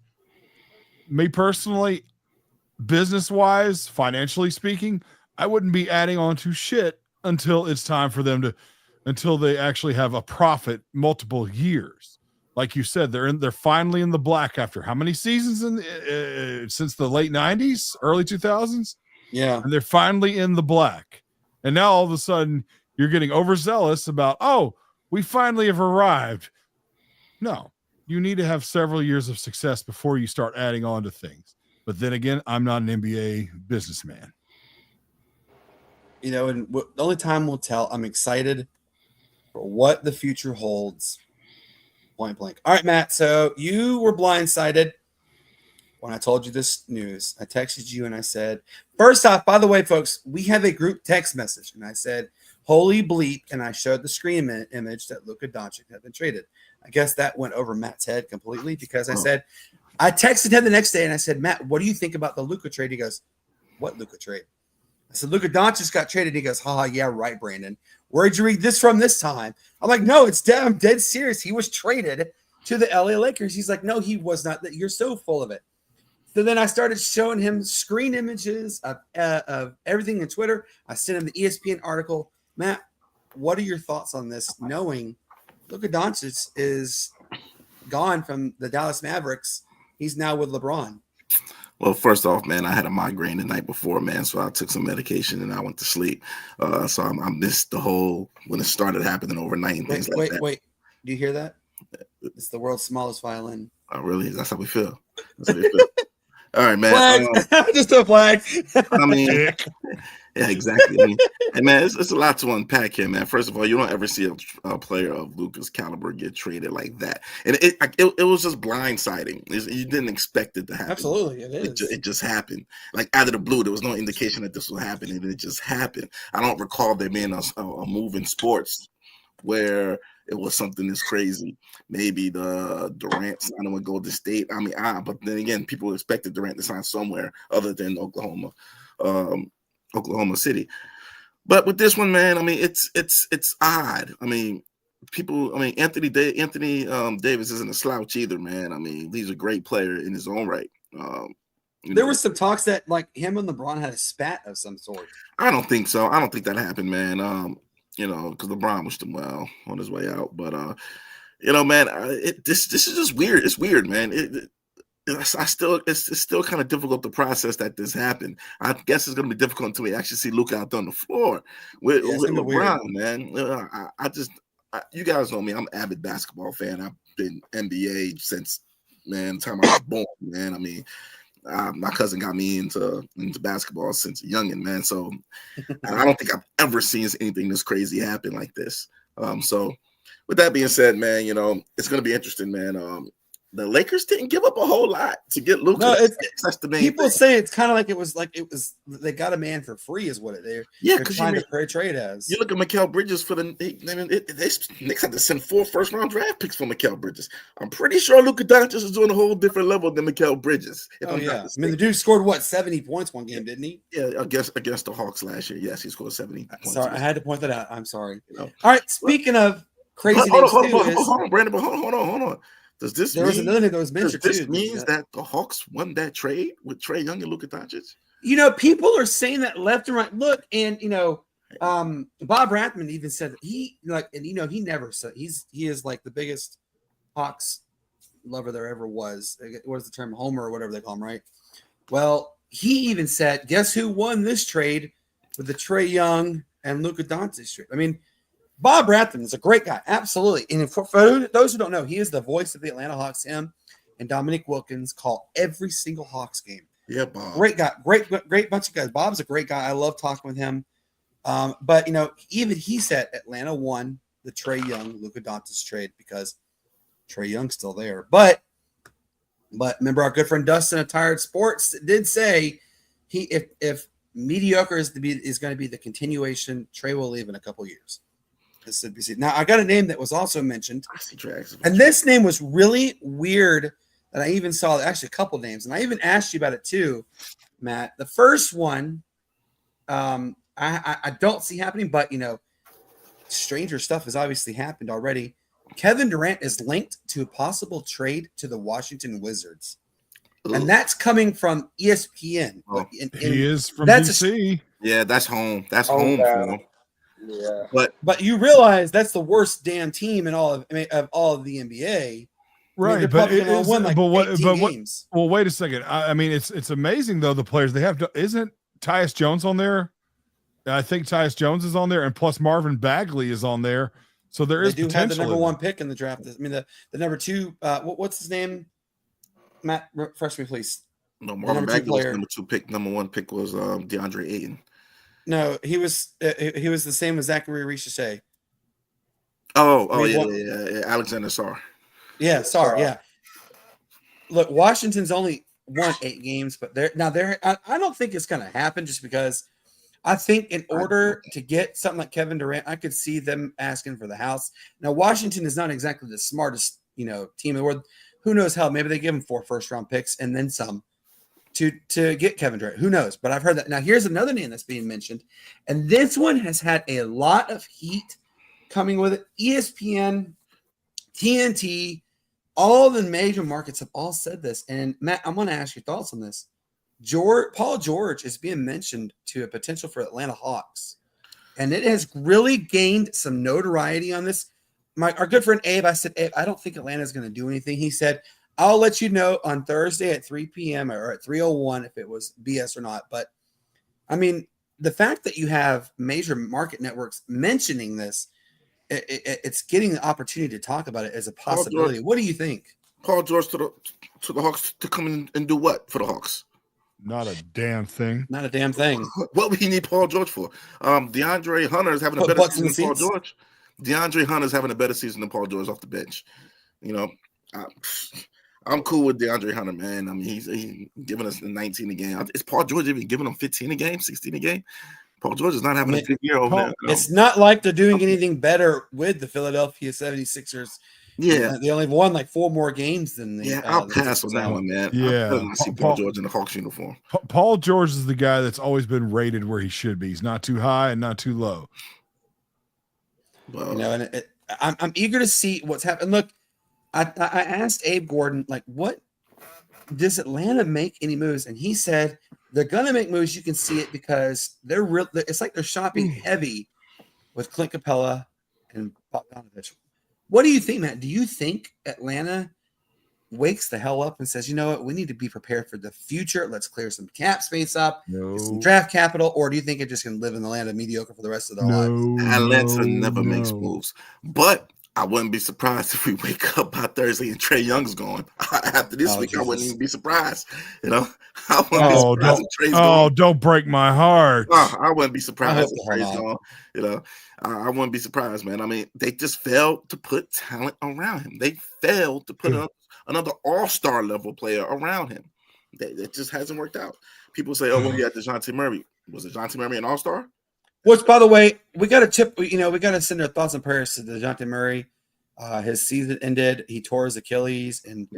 me personally, business-wise, financially speaking, I wouldn't be adding on to shit until it's time for them until they actually have a profit multiple years. Like you said, they're finally in the black after how many seasons since the late 90s, early 2000s? Yeah. And they're finally in the black. And now all of a sudden you're getting overzealous about, we finally have arrived. No, you need to have several years of success before you start adding on to things. But then again, I'm not an NBA businessman. And the only time will tell. I'm excited for what the future holds. Point blank. All right, Matt. So you were blindsided when I told you this news. I texted you and I said, first off, by the way, folks, we have a group text message. And I said, holy bleep. And I showed the screen image that Luka Doncic had been traded. I guess that went over Matt's head completely because I texted him the next day and I said, Matt, what do you think about the Luka trade? He goes, what Luka trade? I said, Luka Doncic got traded. He goes, yeah, right, Brandon. Where'd you read this from this time? I'm like, no, I'm dead serious. He was traded to the LA Lakers. He's like, no, he was not. You're so full of it. So then I started showing him screen images of everything in Twitter. I sent him the ESPN article. Matt, what are your thoughts on this, knowing Luka Doncic is gone from the Dallas Mavericks? He's now with LeBron. Well, first off, man, I had a migraine the night before, man, so I took some medication and I went to sleep. So I missed the whole when it started happening overnight and things like that. Wait. Do you hear that? It's the world's smallest violin. Oh, really? That's how we feel. That's how we feel. All right, man. Flag. Just a flag. I mean, yeah, exactly. I mean, hey, man, it's a lot to unpack here, man. First of all, you don't ever see a player of Luka's caliber get traded like that, and it was just blindsiding. You didn't expect it to happen. Absolutely, it is. It just happened, like out of the blue. There was no indication that this would happen, and it just happened. I don't recall there being a move in sports where it was something this crazy. Maybe the Durant signing with Golden State. I mean, but then again, people expected Durant to sign somewhere other than Oklahoma City. But with this one, man, I mean, it's odd. I mean, Anthony Davis isn't a slouch either, man. I mean, he's a great player in his own right. There was some talks that like him and LeBron had a spat of some sort. I don't think so. I don't think that happened, man. Because LeBron wished him well on his way out. But, man, this is just weird. It's weird, man. It's still kind of difficult to process that this happened. I guess it's going to be difficult until we actually see Luka out on the floor with LeBron, man. You guys know me. I'm an avid basketball fan. I've been NBA since, man, the time I was born, man. I mean, my cousin got me into basketball since a youngin', man. So I don't think I've ever seen anything this crazy happen like this. So with that being said, man, it's going to be interesting, man. The Lakers didn't give up a whole lot to get Luka. No, that's the main people thing. say it's kind of like it was they got a man for free is what they're trying to trade as. You look at Mikal Bridges for the Knicks had to send 4 first-round draft picks for Mikal Bridges. I'm pretty sure Luka Doncic is doing a whole different level than Mikal Bridges. I mean, the dude scored 70 points one game, didn't he? Yeah, against the Hawks last year. Yes, he scored 70 points. Sorry, I had to point that out. I'm sorry. All right, speaking of crazy names, hold on, Brandon, but hold on. Does this there was another name that was mentioned too? This means that the Hawks won that trade with Trae Young and Luka Doncic? People are saying that left and right. Look, and Bob Rathman even said that he never said he is like the biggest Hawks lover there ever was. What is the term? Homer or whatever they call him, right? Well, he even said, guess who won this trade with the Trae Young and Luka Doncic trade? I mean, Bob Rathman is a great guy, absolutely. And for those who don't know, he is the voice of the Atlanta Hawks. Him and Dominique Wilkins call every single Hawks game. Yeah, Bob. Great guy, great bunch of guys. Bob's a great guy. I love talking with him. But even he said Atlanta won the Trae Young Luka Doncic trade because Trae Young's still there. But remember our good friend Dustin at Tired Sports did say if mediocre is going to be the continuation, Trae will leave in a couple years. Now, I got a name that was also mentioned, and this name was really weird that I even saw actually a couple names, and I even asked you about it too, Matt. The first one, I don't see happening, but stranger stuff has obviously happened already. Kevin Durant is linked to a possible trade to the Washington Wizards, and that's coming from ESPN. He is from DC. Yeah, that's home. That's home for him. Yeah, but you realize that's the worst damn team in all of the NBA, right? But it is. Games. Well, wait a second. I mean, it's amazing though the players they have. Isn't Tyus Jones on there? I think Tyus Jones is on there, and plus Marvin Bagley is on there. So there is potential. Have the number 1 pick in the draft. I mean, the number 2. What's his name? Matt, refresh me, please. No, Marvin Bagley was number 2 pick. Number 1 pick was DeAndre Ayton. No, he was the same as Zachary Richardson. Yeah. Alexander Sarr. Yeah, Sarr. Yeah. Look, Washington's only won 8 games, but I don't think it's going to happen just because I think in order to get something like Kevin Durant, I could see them asking for the house. Now, Washington is not exactly the smartest, team in the world. Who knows how? Maybe they give him 4 first-round picks and then some to get Kevin Durant. Who knows? But I've heard that. Now, here's another name that's being mentioned, and this one has had a lot of heat coming with it. ESPN, TNT, all the major markets have all said this. And, Matt, I'm going to ask your thoughts on this. Paul George is being mentioned to a potential for Atlanta Hawks, and it has really gained some notoriety on this. Our good friend Abe, I said, Abe, I don't think Atlanta is going to do anything. He said, I'll let you know on Thursday at 3 p.m. or at 3:01 if it was BS or not. But I mean, the fact that you have major market networks mentioning this, it's getting the opportunity to talk about it as a possibility. What do you think? Paul George to the Hawks to come in and do what for the Hawks? Not a damn thing. Not a damn thing. What would he need Paul George for? DeAndre Hunter is having a better season than Paul George. DeAndre Hunter is having a better season than Paul George off the bench. You know, I'm cool with DeAndre Hunter, man. I mean, he's giving us 19 a game. Is Paul George even giving him 15 a game, 16 a game? Paul George is not having a good year over there. It's not like they're doing anything better with the Philadelphia 76ers. Yeah. They only won like 4 more games than the. I'll pass on that one, man. Yeah. I see Paul George in the Hawks uniform. Paul George is the guy that's always been rated where he should be. He's not too high and not too low. Well, you know, and I'm eager to see what's happening. Look, I asked Abe Gordon, like, what does Atlanta make any moves? And he said they're gonna make moves. You can see it because they're real. It's like they're shopping heavy with Clint Capella and Bogdanovich. What do you think, Matt? Do you think Atlanta wakes the hell up and says, you know what, we need to be prepared for the future. Let's clear some cap space up, get some draft capital, or do you think it just can live in the land of mediocre for the rest of their lives? Atlanta never makes moves, but I wouldn't be surprised if we wake up by Thursday and Trae Young's gone. After this week, Jesus. I wouldn't even be surprised. You know, I wouldn't be surprised if Trae's gone. Don't break my heart. I wouldn't be surprised if Trae's gone. You know, I wouldn't be surprised, man. I mean, they just failed to put talent around him. They failed to put another all-star level player around him. It just hasn't worked out. People say, "Oh, well, you had DeJounte Murray. Was DeJounte Murray an all-star?" Which, by the way, we got to send our thoughts and prayers to DeJounte Murray. His season ended. He tore his Achilles. And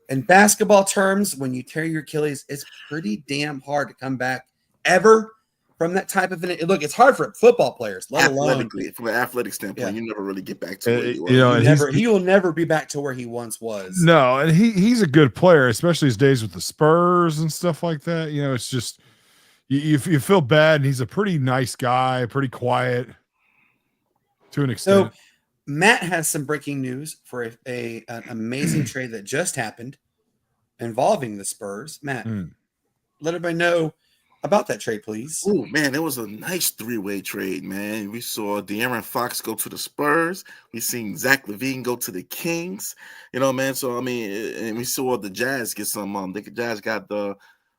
in basketball terms, when you tear your Achilles, it's pretty damn hard to come back ever from that type of an. Look, it's hard for football players, let alone from an athletic standpoint. You never really get back to where you were. He will never be back to where he once was. No, and he's a good player, especially his days with the Spurs and stuff like that. You know, it's just you feel bad, and he's a pretty nice guy, pretty quiet to an extent. So Matt has some breaking news for an amazing trade that just happened involving the Spurs. Matt, let everybody know about that trade, please. Oh, man, it was a nice 3-way trade, man. We saw De'Aaron Fox go to the Spurs. We seen Zach LaVine go to the Kings. You know, man, so, I mean, and we saw the Jazz get some the Jazz got the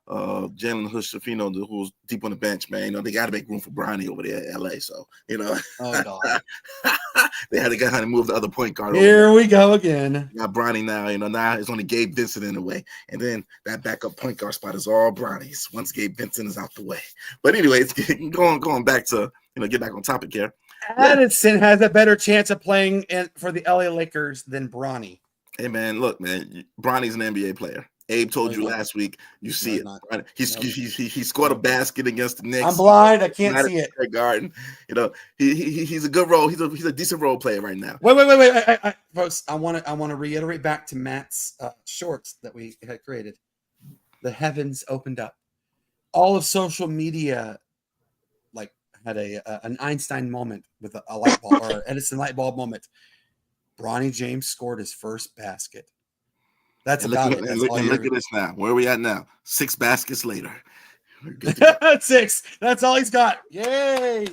Jalen Hood-Schifino, who's deep on the bench, man. You know, they got to make room for Bronny over there in LA. So, you know, they had to get how to move the other point guard. Here we go again. Got Bronny now. You know, now it's only Gabe Vincent in the way, and then that backup point guard spot is all Bronny's once Gabe Vincent is out the way. But anyways, going back to get back on topic here. Addison has a better chance of playing for the LA Lakers than Bronny. Hey, man, look, man, Bronny's an NBA player. Abe told you last week. You see it. He scored a basket against the Knicks. I'm blind. I can't see it. Garden. You know, he's a good role. He's a decent role player right now. Wait, folks. I want to reiterate back to Matt's shorts that we had created. The heavens opened up. All of social media, like, had an Einstein moment with a light bulb or Edison light bulb moment. Bronny James scored his first basket. That's about it. Look at this now. Where are we at now? 6 baskets later. 6. That's all he's got. Yay.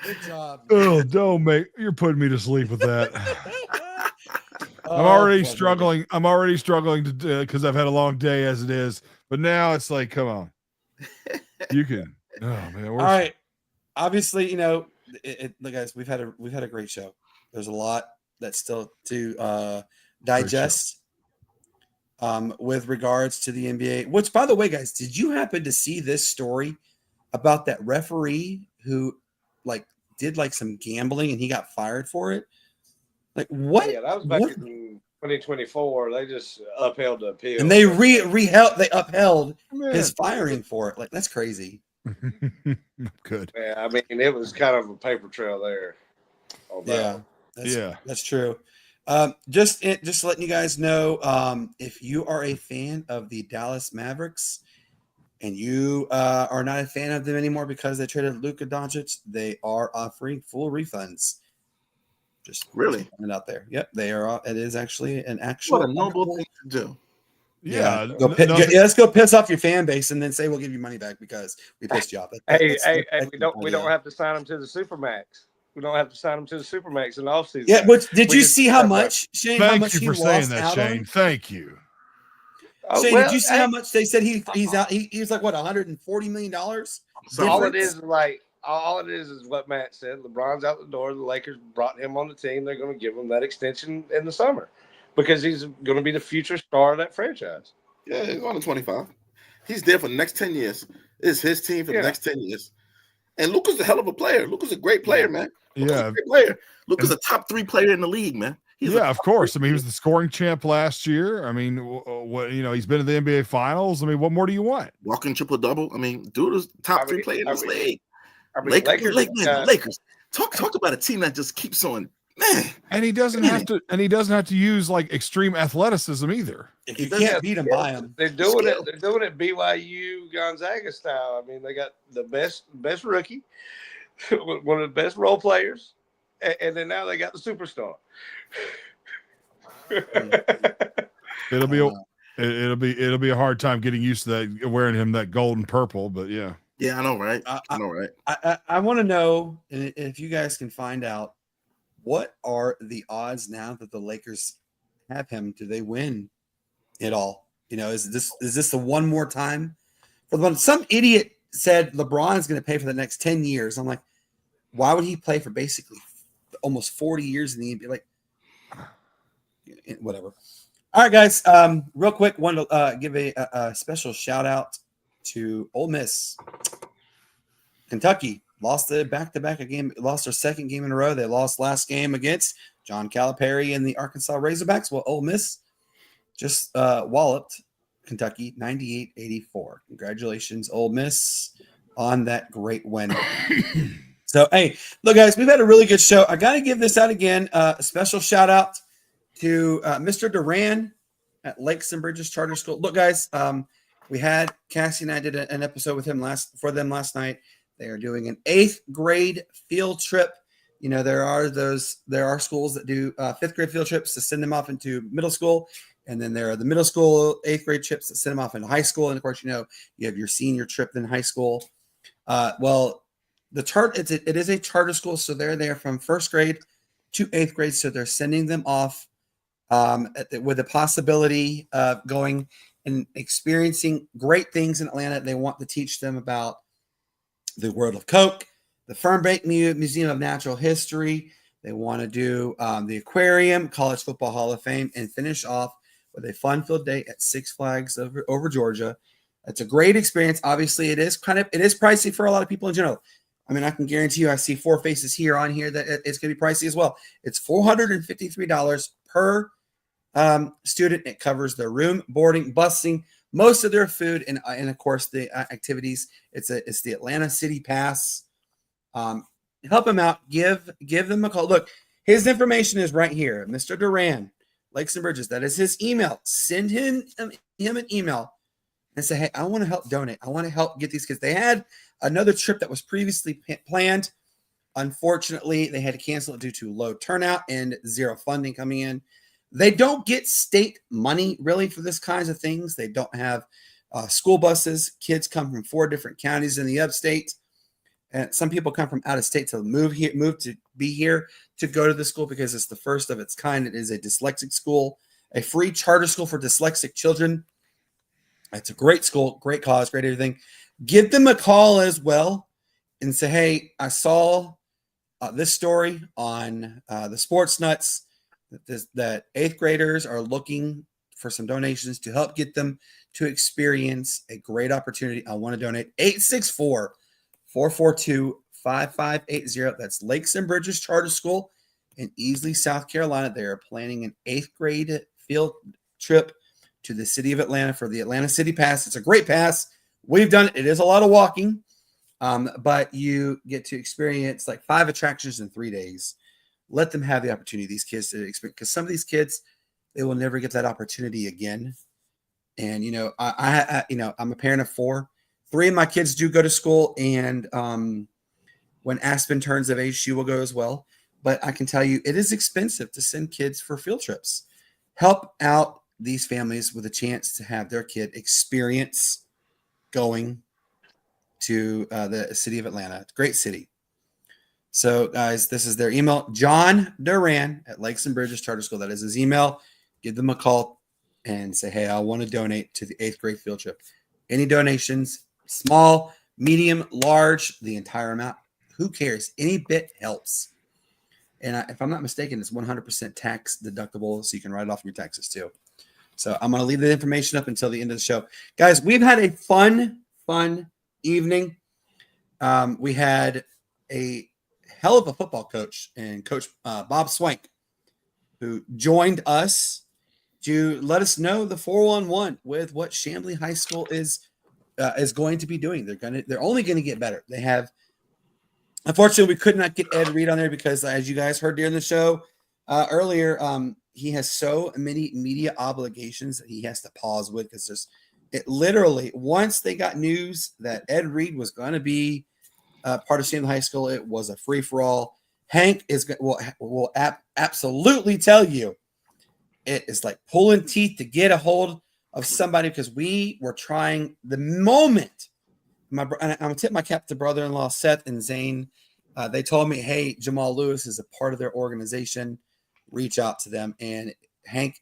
Good job. Oh, you're putting me to sleep with that. I'm already struggling. I'm already struggling to because I've had a long day as it is. But now it's like, come on. You can. Oh man. All right. Obviously, look, guys, we've had a great show. There's a lot that's still to digest. With regards to the NBA, which, by the way, guys, did you happen to see this story about that referee who did some gambling and he got fired for it? Like, what? Yeah, that was back in 2024. They just upheld the appeal. And they upheld his firing for it. Like, that's crazy. Good. Yeah, I mean, it was kind of a paper trail there. That's true. Just letting you guys know, if you are a fan of the Dallas Mavericks and you are not a fan of them anymore because they traded Luka Doncic, they are offering full refunds. Just really putting it out there. Yep, they are. It is actually an actual. What a noble thing to do. Yeah, Let's go piss off your fan base and then say we'll give you money back because we pissed you off. We don't have to sign them to the Supermax. We don't have to sign them to the Supermax in the offseason. Yeah, but did you see how much, Shane? Thank how much you he for saying lost that, out Shane. on? Thank you. Shane, did you see how much they said he's out? He was like what, $140 million? So all it is what Matt said. LeBron's out the door. The Lakers brought him on the team. They're going to give him that extension in the summer because he's going to be the future star of that franchise. Yeah, he's on the 25. He's there for the next 10 years. It's his team for the next 10 years. And Luka's a hell of a player. Luka's a great player, man. Luka's a great player. Luka's a top 3 player in the league, man. Of course. I mean, he was the scoring champ last year. I mean, he's been to the NBA Finals. I mean, what more do you want? Walking triple-double. I mean, dude is top 3 player in this league. Lakers. Talk about a team that just keeps on, man. And he doesn't have to use like extreme athleticism either. If you can't beat him, buy him. They're doing it. They're doing it BYU Gonzaga style. I mean, they got the best rookie, one of the best role players, and then now they got the superstar. It'll be a hard time getting used to that, wearing him that gold and purple, but yeah. Yeah, I know, right? I want to know, and if you guys can find out, what are the odds now that the Lakers have him? Do they win it all? Is this the one more time for the one? Some idiot said LeBron's going to pay for the next 10 years. I'm like, why would he play for basically almost 40 years in the NBA? Like, whatever. All right, guys. Real quick, want to give a special shout out to Ole Miss. Kentucky lost the back-to-back game, lost their second game in a row. They lost last game against John Calipari and the Arkansas Razorbacks. Well, Ole Miss just walloped Kentucky 98-84. Congratulations, Ole Miss, on that great win. So, hey, look, guys, we've had a really good show. I got to give this out again. A special shout-out to Mr. Duran at Lakes and Bridges Charter School. Look, guys, we had Cassie and I did an episode with him last night. They are doing an 8th grade field trip. There are schools that do 5th grade field trips to send them off into middle school. And then there are the middle school 8th grade trips that send them off into high school. And of course, you have your senior trip in high school. Well, it is a charter school. So they're there from 1st grade to 8th grade. So they're sending them off with the possibility of going and experiencing great things in Atlanta. They want to teach them about the World of Coke, the Fernbank Museum of Natural History. They want to do the aquarium, College Football Hall of Fame, and finish off with a fun-filled day at Six Flags over Georgia. It's a great experience. Obviously, it is pricey for a lot of people in general. I mean, I can guarantee you, I see 4 faces on here that it's going to be pricey as well. It's $453 per student. It covers their room, boarding, busing, most of their food, and of course the activities. It's the Atlanta City Pass. Help him out. Give them a call. Look, his information is right here. Mr. Duran, Lakes and Bridges. That is his email. Send him an email and say, hey, I want to help donate. I want to help get these kids. They had another trip that was previously planned. Unfortunately, they had to cancel it due to low turnout and zero funding coming in. They don't get state money really for this kinds of things. They don't have school buses. Kids come from 4 different counties in the upstate. And some people come from out of state to move to be here to go to the school because it's the first of its kind. It is a dyslexic school, a free charter school for dyslexic children. It's a great school, great cause, great everything. Give them a call as well and say, hey, I saw this story on the Sportz Nutz that 8th graders are looking for some donations to help get them to experience a great opportunity. I want to donate. 864-442-5580. That's Lakes and Bridges Charter School in Easley, South Carolina. They are planning an 8th grade field trip to the city of Atlanta for the Atlanta City Pass. It's a great pass. We've done it. It is a lot of walking, but you get to experience like 5 attractions in 3 days. Let them have the opportunity, these kids, to experience, because some of these kids, they will never get that opportunity again. And, I'm a parent of 4. 3 of my kids do go to school, and when Aspen turns of age, she will go as well. But I can tell you, it is expensive to send kids for field trips. Help out these families with a chance to have their kid experience going to the city of Atlanta. Great city. So, guys, this is their email. John Duran at Lakes and Bridges Charter School. That is his email. Give them a call and say, hey, I want to donate to the 8th grade field trip. Any donations, small, medium, large, the entire amount. Who cares? Any bit helps. And if I'm not mistaken, it's 100% tax deductible, so you can write it off your taxes too. So I'm going to leave the information up until the end of the show. Guys, we've had a fun evening. We had a hell of a football coach and Coach Bob Swank, who joined us to let us know the 411 with what Chamblee High School is going to be doing. They're only going to get better. They have, unfortunately, we could not get Ed Reed on there because, as you guys heard during the show earlier, he has so many media obligations that he has to pause with because it literally, once they got news that Ed Reed was going to be part of Chamblee High School, it was a free for all. Hank will absolutely tell you it is like pulling teeth to get a hold of somebody because we were trying the moment. And I'm gonna tip my cap to brother-in-law Seth and Zane. They told me, hey, Jamal Lewis is a part of their organization. Reach out to them. And Hank,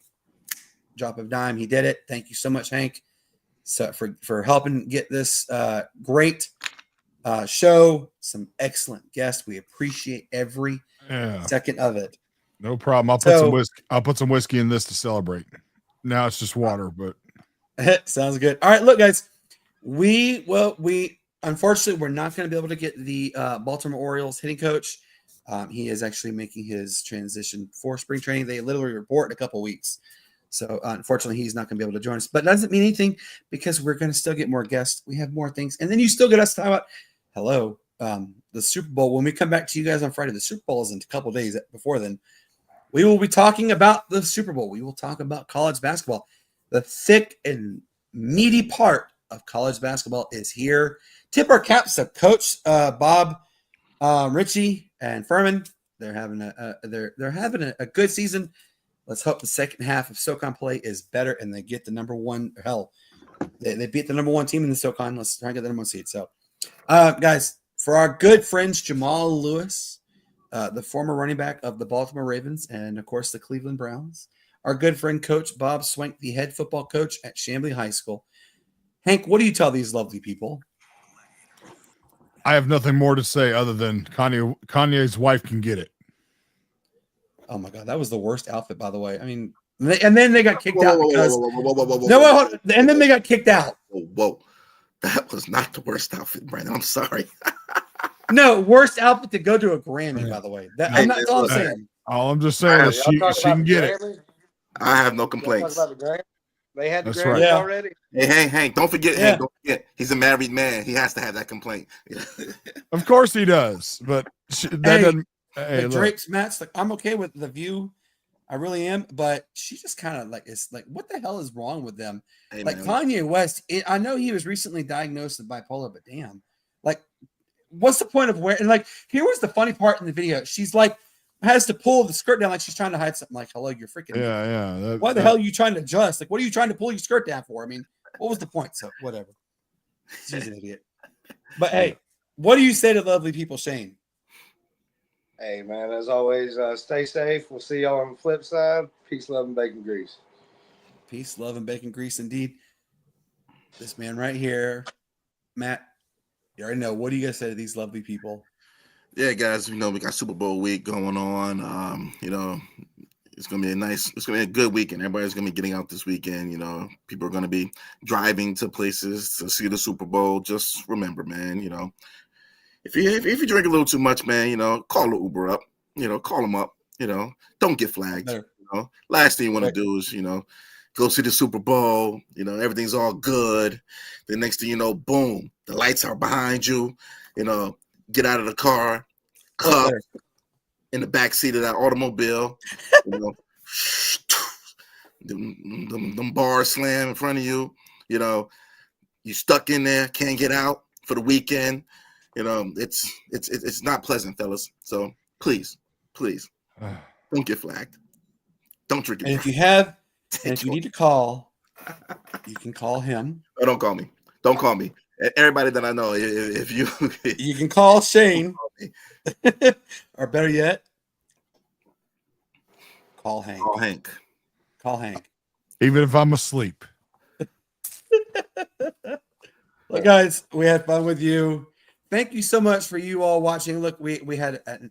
drop of dime, he did it. Thank you so much, Hank, so for helping get this great show. Some excellent guests. We appreciate every second of it. No problem. I'll put some whiskey in this to celebrate. Now it's just water, but sounds good. All right, look, guys. We unfortunately we're not going to be able to get the Baltimore Orioles hitting coach. He is actually making his transition for spring training. They literally report in a couple weeks. So unfortunately, he's not going to be able to join us. But that doesn't mean anything because we're going to still get more guests. We have more things. And then you still get us to talk about, the Super Bowl. When we come back to you guys on Friday, the Super Bowl is in a couple days before then. We will be talking about the Super Bowl. We will talk about college basketball. The thick and meaty part of college basketball is here. Tip our caps to Coach Bob, Richie, and Furman. They're having a good season. Let's hope the second half of SoCon play is better and they get the number one. Hell, they beat the number one team in the SoCon. Let's try and get the number one seed. So, guys, for our good friends Jamal Lewis, the former running back of the Baltimore Ravens and, of course, the Cleveland Browns, our good friend Coach Bob Swank, the head football coach at Chamblee High School. Hank, what do you tell these lovely people? I have nothing more to say other than Kanye's wife can get it. Oh my God, that was the worst outfit, by the way. I mean, and then they got kicked out because and then they got kicked out. Whoa, that was not the worst outfit, Brandon. I'm sorry. No, worst outfit to go to a Grammy, by the way. That's all I'm saying. All I'm just saying is she can get it. I have no complaints. They had the That's Grammy right. already. Hey, Hank, don't forget. Yeah. Hank, don't forget. He's a married man. He has to have that complaint. Of course he does, but that doesn't. Hey, the Drake's match, like I'm okay with the view, I really am, but she just kind of like it's like what the hell is wrong with them? Hey, like man. Kanye West, I know he was recently diagnosed with bipolar, but damn, like what's the point of wearing? And like here was the funny part in the video. She's like has to pull the skirt down like she's trying to hide something. Like hello, you're freaking why the hell are you trying to adjust? Like what are you trying to pull your skirt down for? I mean, what was the point? So whatever. She's an idiot. But hey, what do you say to lovely people, Shane? Hey, man, as always, stay safe. We'll see y'all on the flip side. Peace, love, and bacon grease. Peace, love, and bacon grease, indeed. This man right here, Matt, you already know. What do you guys say to these lovely people? Yeah, guys, we got Super Bowl week going on. It's going to be a good weekend. Everybody's going to be getting out this weekend. People are going to be driving to places to see the Super Bowl. Just remember, man, if you drink a little too much, man, call the Uber up, call them up, don't get flagged. Last thing you want to do is, go see the Super Bowl, everything's all good. The next thing you know, boom, the lights are behind you, get out of the car, cup in the back seat of that automobile, them bars slam in front of you, you stuck in there, can't get out for the weekend. It's not pleasant, fellas. So please, don't get flagged. Don't drink it. And if you have And if you need to call, you can call him. Oh, don't call me. Don't call me. Everybody that I know, if you You can call Shane. Or better yet, call Hank. call Hank. Call Hank. Even if I'm asleep. Look, guys, we had fun with you. Thank you so much for you all watching. Look, we had an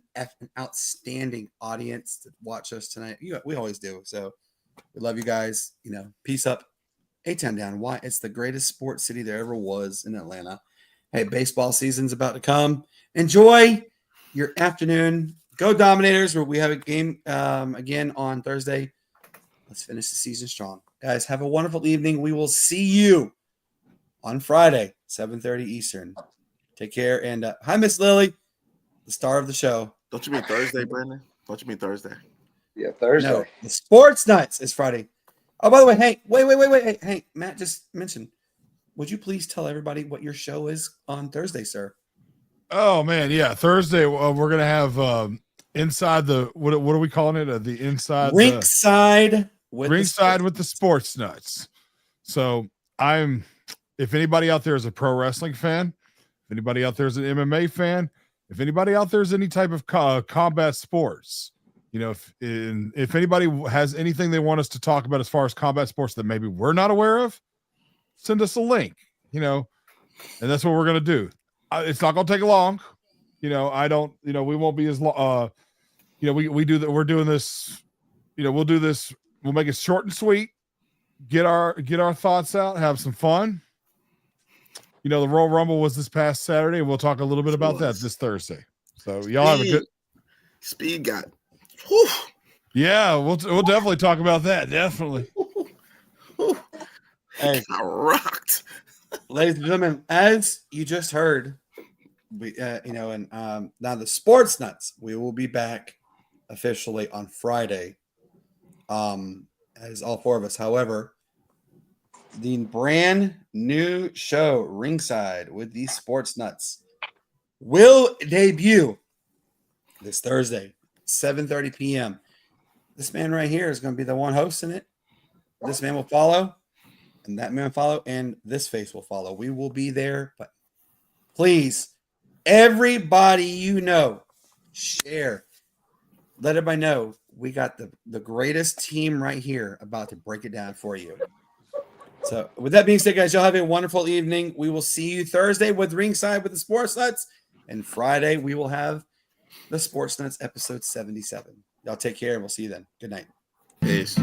outstanding audience to watch us tonight. We always do. So we love you guys. Peace up. A-Town down. Why? It's the greatest sports city there ever was in Atlanta. Hey, baseball season's about to come. Enjoy your afternoon. Go Dominators, where we have a game again on Thursday. Let's finish the season strong. Guys, have a wonderful evening. We will see you on Friday, 7:30 Eastern. Take care. And hi, Miss Lily, the star of the show. Don't you mean Thursday, Brandon? Don't you mean Thursday? Yeah, Thursday. No, the Sportz Nutz is Friday. Oh, by the way, Hank, wait. Hank, Matt just mentioned. Would you please tell everybody what your show is on Thursday, sir? Oh man, yeah. Thursday we're gonna have inside the what are we calling it? The inside Ringside with ringside with the Sportz Nuts. So if anybody out there is a pro wrestling fan, if anybody out there is an MMA fan, if anybody out there is any type of combat sports, if anybody has anything they want us to talk about as far as combat sports that maybe we're not aware of, send us a link, and that's what we're going to do. It's not going to take long. We won't be as long. We do that. We're doing this, we'll do this. We'll make it short and sweet, get our thoughts out, have some fun. The Royal Rumble was this past Saturday, and we'll talk a little bit about that this Thursday. So y'all have a good speed got. Whew. Yeah, we'll definitely talk about that. Definitely. Hey, I rocked. ladies and gentlemen, as you just heard, we now the Sportz Nuts, we will be back officially on Friday. As all four of us. However, the brand new show, Ringside with the Sportz Nuts, will debut this Thursday, 7:30 p.m. This man right here is going to be the one hosting it. This man will follow, and that man will follow, and this face will follow. We will be there, but please, everybody share. Let everybody know we got the greatest team right here about to break it down for you. So with that being said, guys, y'all have a wonderful evening. We will see you Thursday with Ringside with the Sportz Nuts, and Friday we will have the Sportz Nuts episode 77. Y'all take care, and we'll see you then. Good night. Peace.